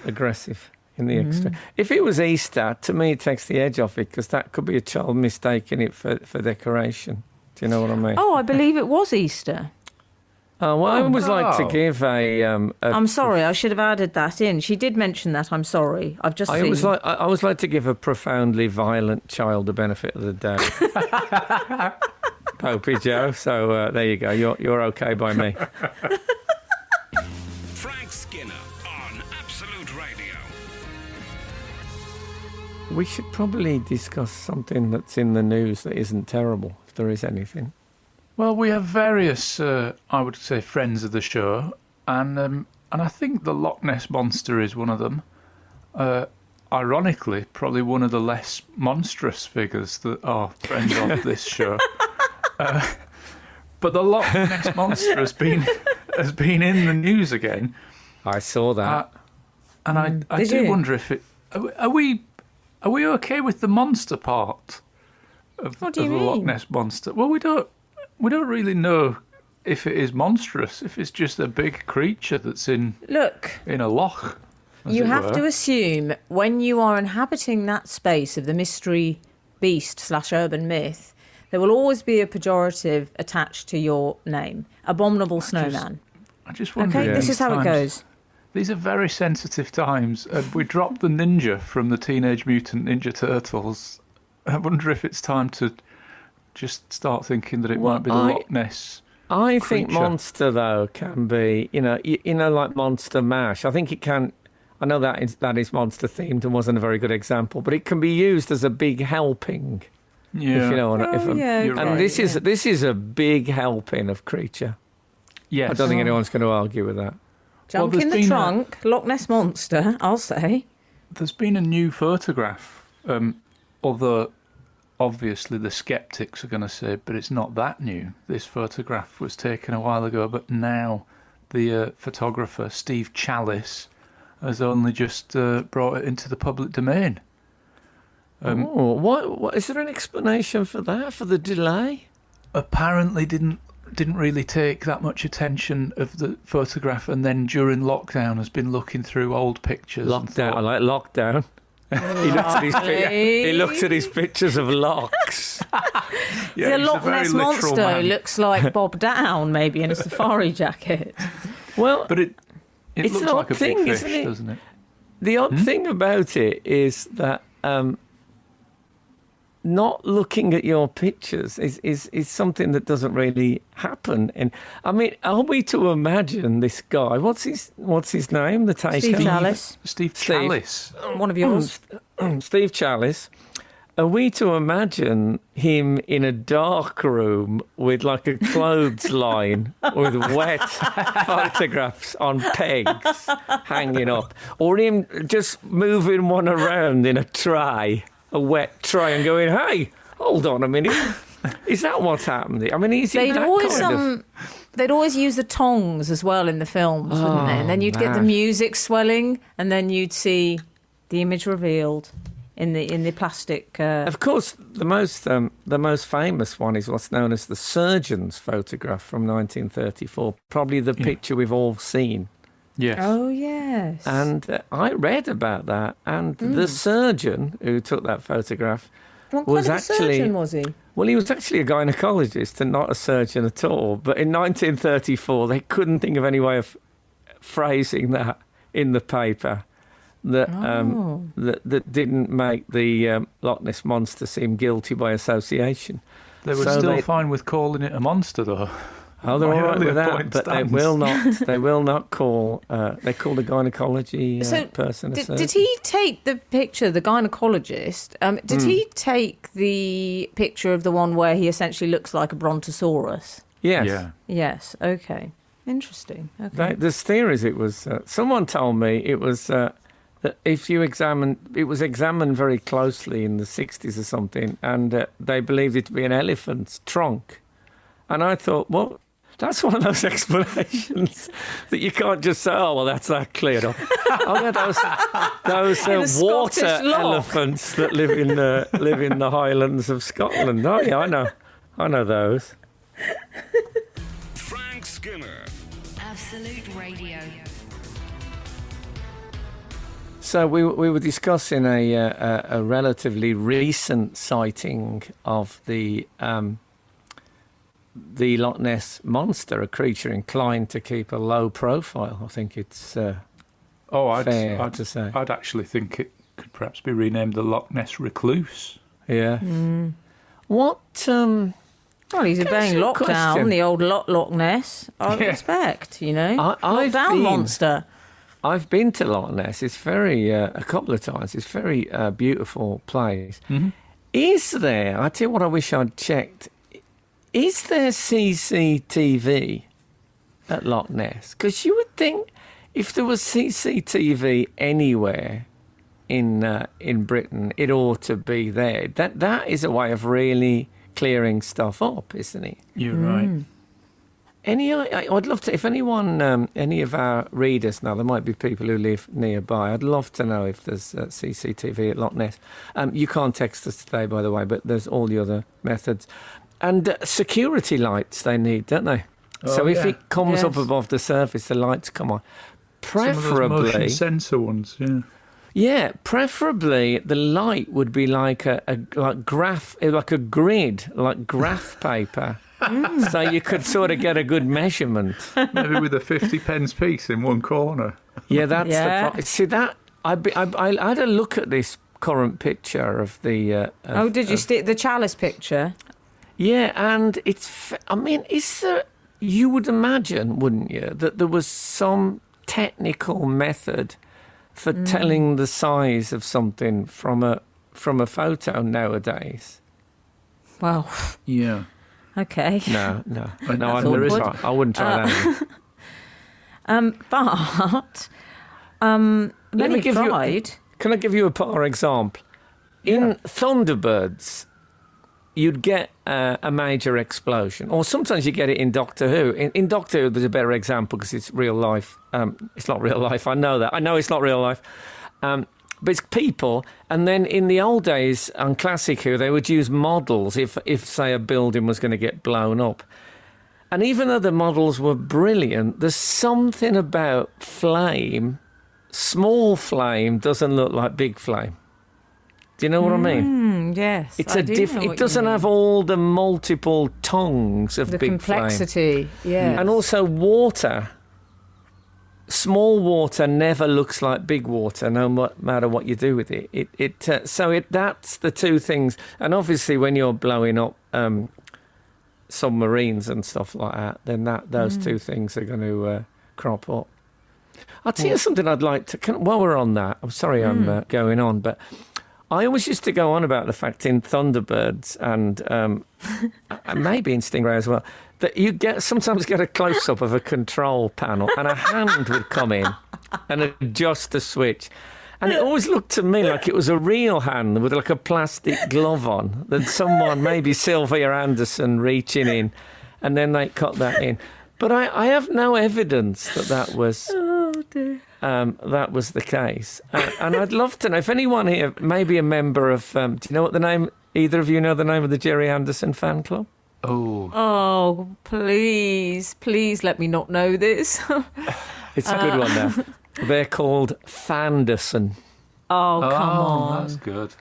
aggressive in the extreme. If it was Easter, to me it takes the edge off it, because that could be a child mistaking it for decoration. Do you know what I mean? Oh, I believe it was Easter. Well, I always like to give I'm sorry, I should have added that in. She did mention that. I'm sorry. I've just I seen. always like to give a profoundly violent child the benefit of the doubt. Popey Joe. So there you go. You're okay by me. Frank Skinner on Absolute Radio. We should probably discuss something that's in the news that isn't terrible, if there is anything. Well, we have various, I would say, friends of the show, and I think the Loch Ness Monster is one of them. Ironically, probably one of the less monstrous figures that are friends of this show. But the Loch Ness Monster has been in the news again. I saw that. And I do wonder if it... Are we okay with the monster part of What do you the Loch mean? Ness Monster? Well, we don't really know if it is monstrous, if it's just a big creature that's in a loch. You have to assume when you are inhabiting that space of the mystery beast / urban myth, there will always be a pejorative attached to your name. Abominable snowman. I just wonder. Okay, this is how it goes. These are very sensitive times, and we dropped the ninja from the Teenage Mutant Ninja Turtles. I wonder if it's time to just start thinking that it might be the Loch Ness. I think monster though can be, like Monster Mash. I think it can. I know that is monster themed and wasn't a very good example, but it can be used as a big helping. Yeah. If you know, You're right. and this is a big helping of creature. Yes. I don't think anyone's going to argue with that. Jump in the trunk, Loch Ness Monster, I'll say. There's been a new photograph, although obviously the sceptics are going to say, but it's not that new. This photograph was taken a while ago, but now the photographer, Steve Chalice, has only just brought it into the public domain. What is there an explanation for that, for the delay? Apparently didn't really take that much attention of the photograph, and then during lockdown has been looking through old pictures. Lockdown, I like lockdown. He looks at his pictures of locks. Yeah, the Loch Ness Monster looks like Bob Down, maybe in a safari jacket. Well, but it it's looks an like odd a thing, big fish, isn't it? doesn't it? The odd thing about it is that not looking at your pictures is something that doesn't really happen. And I mean, are we to imagine this guy? What's his name? The taker? Steve Chalice. Steve Chalice. One of yours. Steve Chalice. Are we to imagine him in a dark room with like a clothesline with wet photographs on pegs hanging up, or him just moving one around in a tray, a wet tray, and going, "Hey, hold on a minute, is that what's happened?" I mean, they'd always use the tongs as well in the films, wouldn't they? And then you'd get the music swelling, and then you'd see the image revealed in the plastic. Of course, the most famous one is what's known as the surgeon's photograph from 1934. Probably the picture we've all seen. Yes. Oh yes. And I read about that, and the surgeon who took that photograph what was kind of actually surgeon was he? Well, he was actually a gynaecologist and not a surgeon at all. But in 1934, they couldn't think of any way of phrasing that in the paper that that didn't make the Loch Ness Monster seem guilty by assation. They were still fine with calling it a monster, though. Oh, they're all right with that, but they will not. They will not call. They call the gynaecology person a surgeon. Did he take the picture? The gynecologist. Did he take the picture of the one where he essentially looks like a brontosaurus? Yes. Yeah. Yes. Okay. Interesting. Okay. There's theories. It was. Someone told me it was. That if you it was examined very closely in the 60s or something, and they believed it to be an elephant's trunk. And I thought, well, that's one of those explanations that you can't just say, oh, well, that's that cleared up. Oh, yeah, those water elephants that live in the Highlands of Scotland. Oh, yeah, I know those. Frank Skinner. Absolute Radio. So we were discussing a relatively recent sighting of the the Loch Ness monster, a creature inclined to keep a low profile. I think it's fair to say. I'd actually think it could perhaps be renamed the Loch Ness Recluse. Yeah. What? Well, he's obeying lockdown, question? the old Loch Ness. I would expect, I've lockdown been- monster. I've been to Loch Ness. It's very a couple of times. It's very beautiful place. Mm-hmm. Is there? I tell you what. I wish I'd checked. Is there CCTV at Loch Ness? Because you would think if there was CCTV anywhere in Britain, it ought to be there. That is a way of really clearing stuff up, isn't it? You're right. I'd love to, if anyone, any of our readers now, there might be people who live nearby, I'd love to know if there's CCTV at Loch Ness. You can't text us today, by the way, but there's all the other methods. And security lights they need, don't they? So if it comes up above the surface, the lights come on. Preferably, some of those motion sensor ones, yeah. Yeah, preferably the light would be like a grid, like graph paper. So you could sort of get a good measurement. Maybe with a 50 pence piece in one corner. Yeah, that's the see that I had a look at this current picture of the. Did you stick the chalice picture? Yeah, and it's. I mean, is there? You would imagine, wouldn't you, that there was some technical method for telling the size of something from a photo nowadays. Well, yeah. Okay. No, That's I wouldn't try that. But Let me give tried. Can I give you a par example? In Thunderbirds, you'd get a major explosion, or sometimes you get it in Doctor Who. In Doctor Who, there's a better example because it's real life. It's not real life. I know that. I know it's not real life. But it's people. And then in the old days on Classic Who, they would use models if say, a building was going to get blown up. And even though the models were brilliant, there's something about flame. Small flame doesn't look like big flame. Do you know what I mean? Yes. It's it doesn't have all the multiple tongues of the big complexity. flame. Yeah. And also water. Small water never looks like big water, no matter what you do with it. That's the two things. And obviously, when you're blowing up submarines and stuff like that, then those two things are going to crop up. I'll tell you something I'd like to. While we're on that, I'm sorry I'm going on, but I always used to go on about the fact in Thunderbirds and maybe in Stingray as well, that you sometimes get a close-up of a control panel and a hand would come in and adjust the switch. And it always looked to me like it was a real hand with like a plastic glove on, that someone, maybe Sylvia Anderson, reaching in, and then they cut that in. But I have no evidence that was that was the case. And I'd love to know, if anyone here, maybe a member of, do you know what the name, either of you know the name of the Jerry Anderson fan club? Oh, please let me not know this. It's a good one now. They're called Fanderson. Oh, come on. That's good.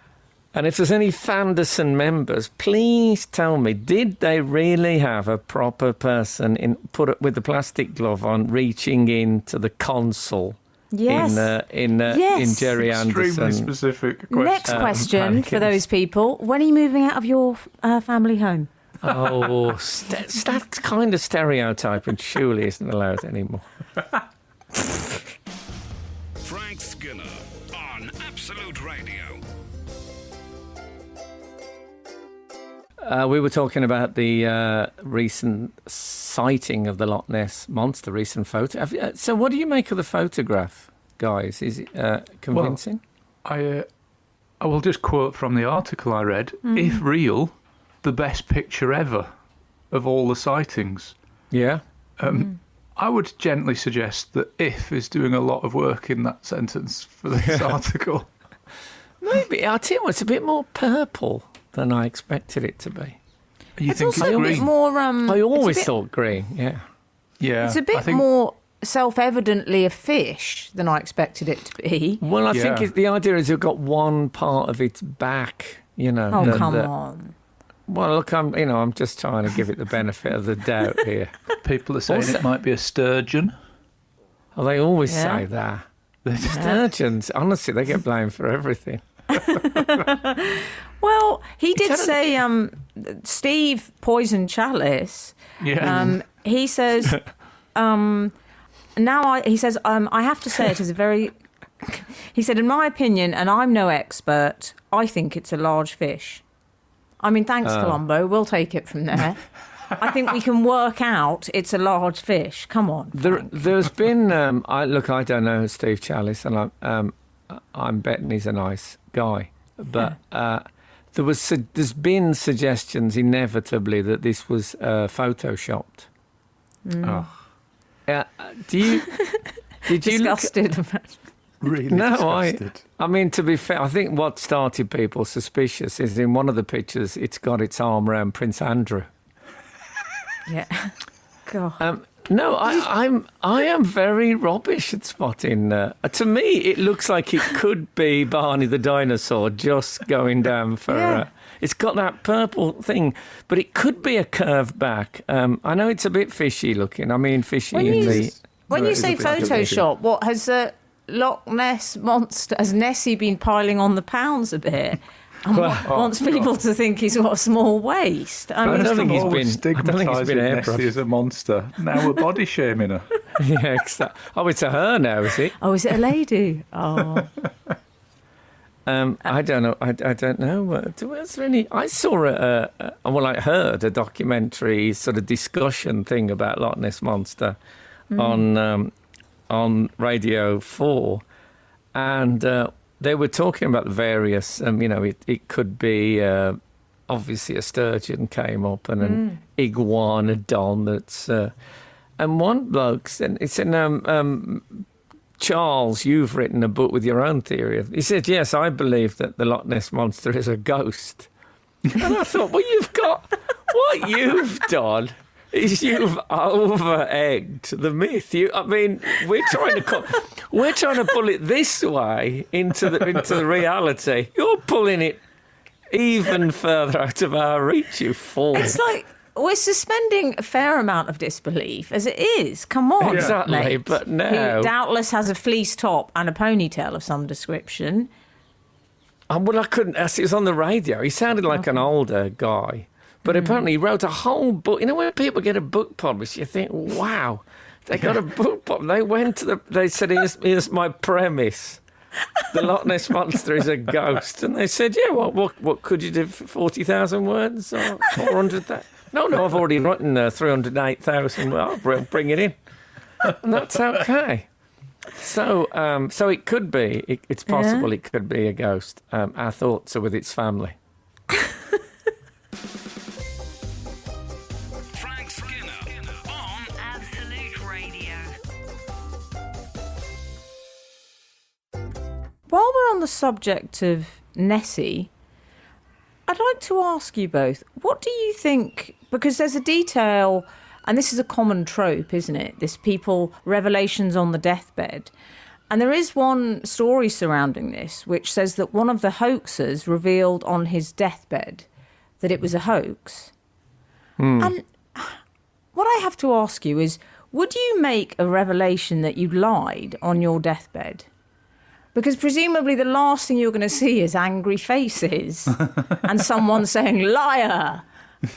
And if there's any Fanderson members, please tell me, did they really have a proper person put it with the plastic glove on, reaching into the console? Yes. In Jerry Anderson. Extremely specific question. Next question for those people. When are you moving out of your family home? Oh, that kind of stereotyping surely isn't allowed anymore. Frank Skinner on Absolute Radio. We were talking about the recent sighting of the Loch Ness monster, recent photo. So what do you make of the photograph, guys? Is it convincing? Well, I will just quote from the article I read. If real, the best picture ever of all the sightings. Yeah. I would gently suggest that if is doing a lot of work in that sentence for this article. Maybe. I'll tell you what, it's a bit more purple than I expected it to be. You It's think also it's a green? bit more. I always thought green, yeah. Yeah. It's a bit more self-evidently a fish than I expected it to be. Well, I think the idea is you've got one part of its back, you know. Oh, come on. Well, look, I'm just trying to give it the benefit of the doubt here. People are saying Also- it might be a sturgeon. Well, they always Yeah. say that. Sturgeons, honestly, they get blamed for everything. Well, he did It's say, Steve Poison Chalice. Yeah. He says, I have to say it is a very. He said, in my opinion, and I'm no expert, I think it's a large fish. I mean, thanks, Colombo. We'll take it from there. I think we can work out it's a large fish. Come on. There's been, I don't know Steve Chalice, and I'm betting he's a nice guy, but there's been suggestions inevitably that this was photoshopped. Oh, Did you look Disgusted. really No, disgusted. I mean, to be fair, I think what started people suspicious is in one of the pictures, it's got its arm around Prince Andrew. Yeah. God. No, I am very rubbish at spotting. To me, it looks like it could be Barney the dinosaur just going down for. Yeah. It's got that purple thing, but it could be a curved back. I know it's a bit fishy looking. I mean, fishy When in you- the. When No, you it is say a bit like a fishy. Photoshop, what has Loch Ness monster, has Nessie been piling on the pounds a bit? And wants people to think he's got a small waist. I I mean, don't think he's Always been. I don't think he's been stigmatising airbrushed. Nessie as a monster. Now we're body shaming her. Yeah, exactly. Oh, it's a her now, is it? oh, is it a lady? Oh, I don't know. I don't know. Was there any? I saw I heard a documentary sort of discussion thing about Loch Ness Monster on Radio 4, and they were talking about the various. It could be obviously a sturgeon came up and an iguanodon that's. And one bloke said, it's in Charles, you've written a book with your own theory. He said, yes, I believe that the Loch Ness Monster is a ghost. And I thought, well, what you've done is you've over-egged the myth. We're trying to pull it this way into the reality. You're pulling it even further out of our reach, you fool. it's like we're suspending a fair amount of disbelief as it is. Come on, Exactly, mate. but no. Who doubtless has a fleece top and a ponytail of some description. Well, I couldn't. It was on the radio. He sounded like an older guy, but apparently he wrote a whole book. You know, when people get a book published, you think, "Wow, they got a book published." They went to They said, "Here's my premise: the Loch Ness Monster is a ghost." And they said, "Yeah, what could you do for 40,000 words or 400,000?" No, I've already written 308,000. Well, I'll bring it in, and that's okay. So it could be. It's possible it could be a ghost. Our thoughts are with its family. Frank Skinner on Absolute Radio. While we're on the subject of Nessie, I'd like to ask you both, what do you think, because there's a detail, and this is a common trope, isn't it? This revelations on the deathbed. And there is one story surrounding this, which says that one of the hoaxers revealed on his deathbed that it was a hoax. And what I have to ask you is, would you make a revelation that you lied on your deathbed? Because presumably the last thing you're going to see is angry faces and someone saying, liar,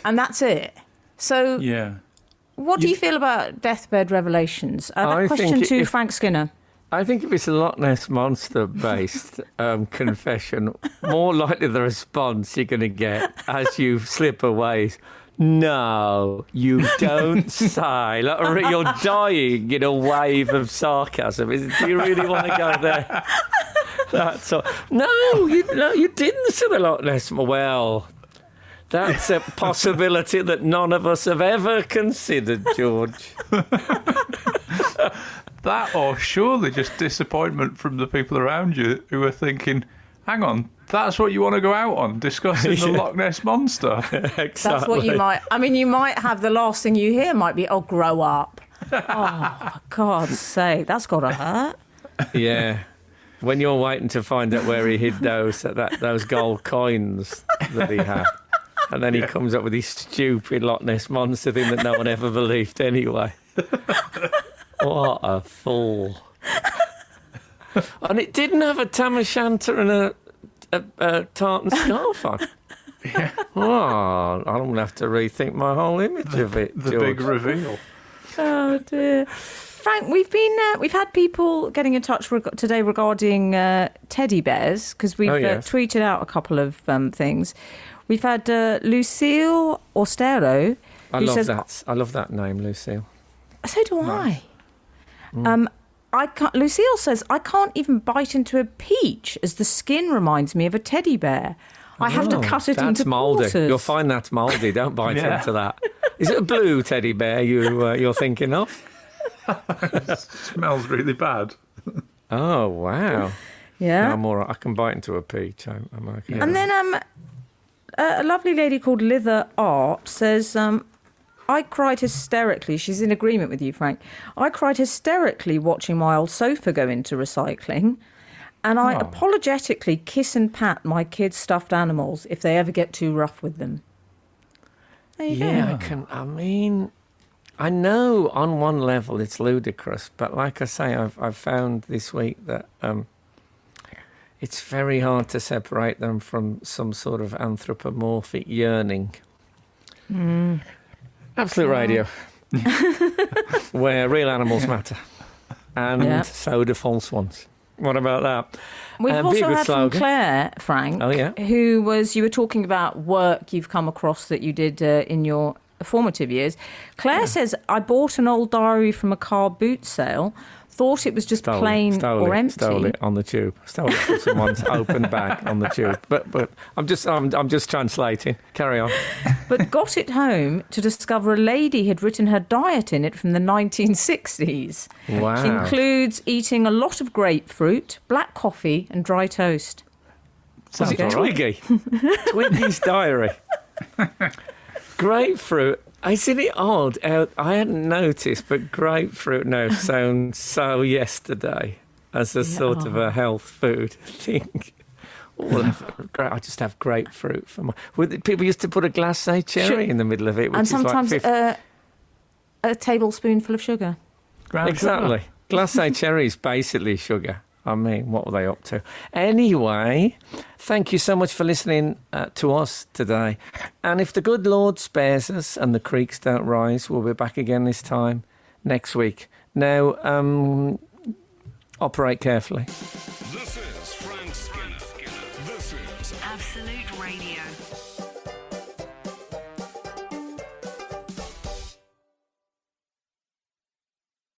and that's it. So Yeah. what do you feel about deathbed revelations? I Question think to if- Frank Skinner. I think if it's a Loch Ness Monster-based confession, more likely the response you're going to get as you slip away is, "No, you don't say." Like, you're dying in a wave of sarcasm. Do you really want to go there? That's all. No, you didn't say the Loch Ness. Well, that's a possibility that none of us have ever considered, George. That, or surely just disappointment from the people around you who are thinking, hang on, that's what you want to go out on, discussing the Loch Ness Monster. Exactly. That's what you might... I mean, you might have the last thing you hear might be, "Oh, grow up." Oh, for God's sake, that's got to hurt. Yeah. When you're waiting to find out where he hid those gold coins that he had. And then he comes up with his stupid Loch Ness Monster thing that no one ever believed anyway. What a fool. And it didn't have a tam o'shanter and a tartan scarf on. Yeah. Oh, I'm going to have to rethink my whole image of it, The George. big reveal. Oh dear, Frank. We've had people getting in touch today regarding teddy bears because we've tweeted out a couple of things. We've had Lucille Austero. I love that name, Lucille. So do I. Lucille says, I can't even bite into a peach as the skin reminds me of a teddy bear. I have to cut it into quarters. You'll find that's mouldy. Don't bite into that. Is it a blue teddy bear you're thinking of? It smells really bad. Oh, wow. Yeah. No, I can bite into a peach. I'm okay. And then a lovely lady called Lither Art says, I cried hysterically. She's in agreement with you, Frank. I cried hysterically watching my old sofa go into recycling. And I apologetically kiss and pat my kids' stuffed animals if they ever get too rough with them. There you go. I know on one level it's ludicrous, but like I say, I've found this week that it's very hard to separate them from some sort of anthropomorphic yearning. Absolute Radio, where real animals matter, and so do false ones. What about that? We've also had slogan. from Claire, Frank, you were talking about work you've come across that you did in your formative years. Claire says, I bought an old diary from a car boot sale, thought it was just plain or empty. Stole it on the tube. Stole it from someone's open bag on the tube. But I'm just translating. Carry on. But got it home to discover a lady had written her diet in it from the 1960s. Wow. Includes eating a lot of grapefruit, black coffee and dry toast. Was it Twiggy? Twiggy's diary. Grapefruit. Isn't it odd? I hadn't noticed, but grapefruit now sounds so yesterday as a sort of a health food thing. I just have grapefruit for my. People used to put a glacé cherry in the middle of it, which and sometimes is like a tablespoonful of sugar. Exactly. Glacé cherry is basically sugar. I mean, what were they up to? Anyway, thank you so much for listening to us today. And if the good Lord spares us and the creeks don't rise, we'll be back again this time next week. Now, operate carefully. This is Frank Skinner. This is Absolute Radio.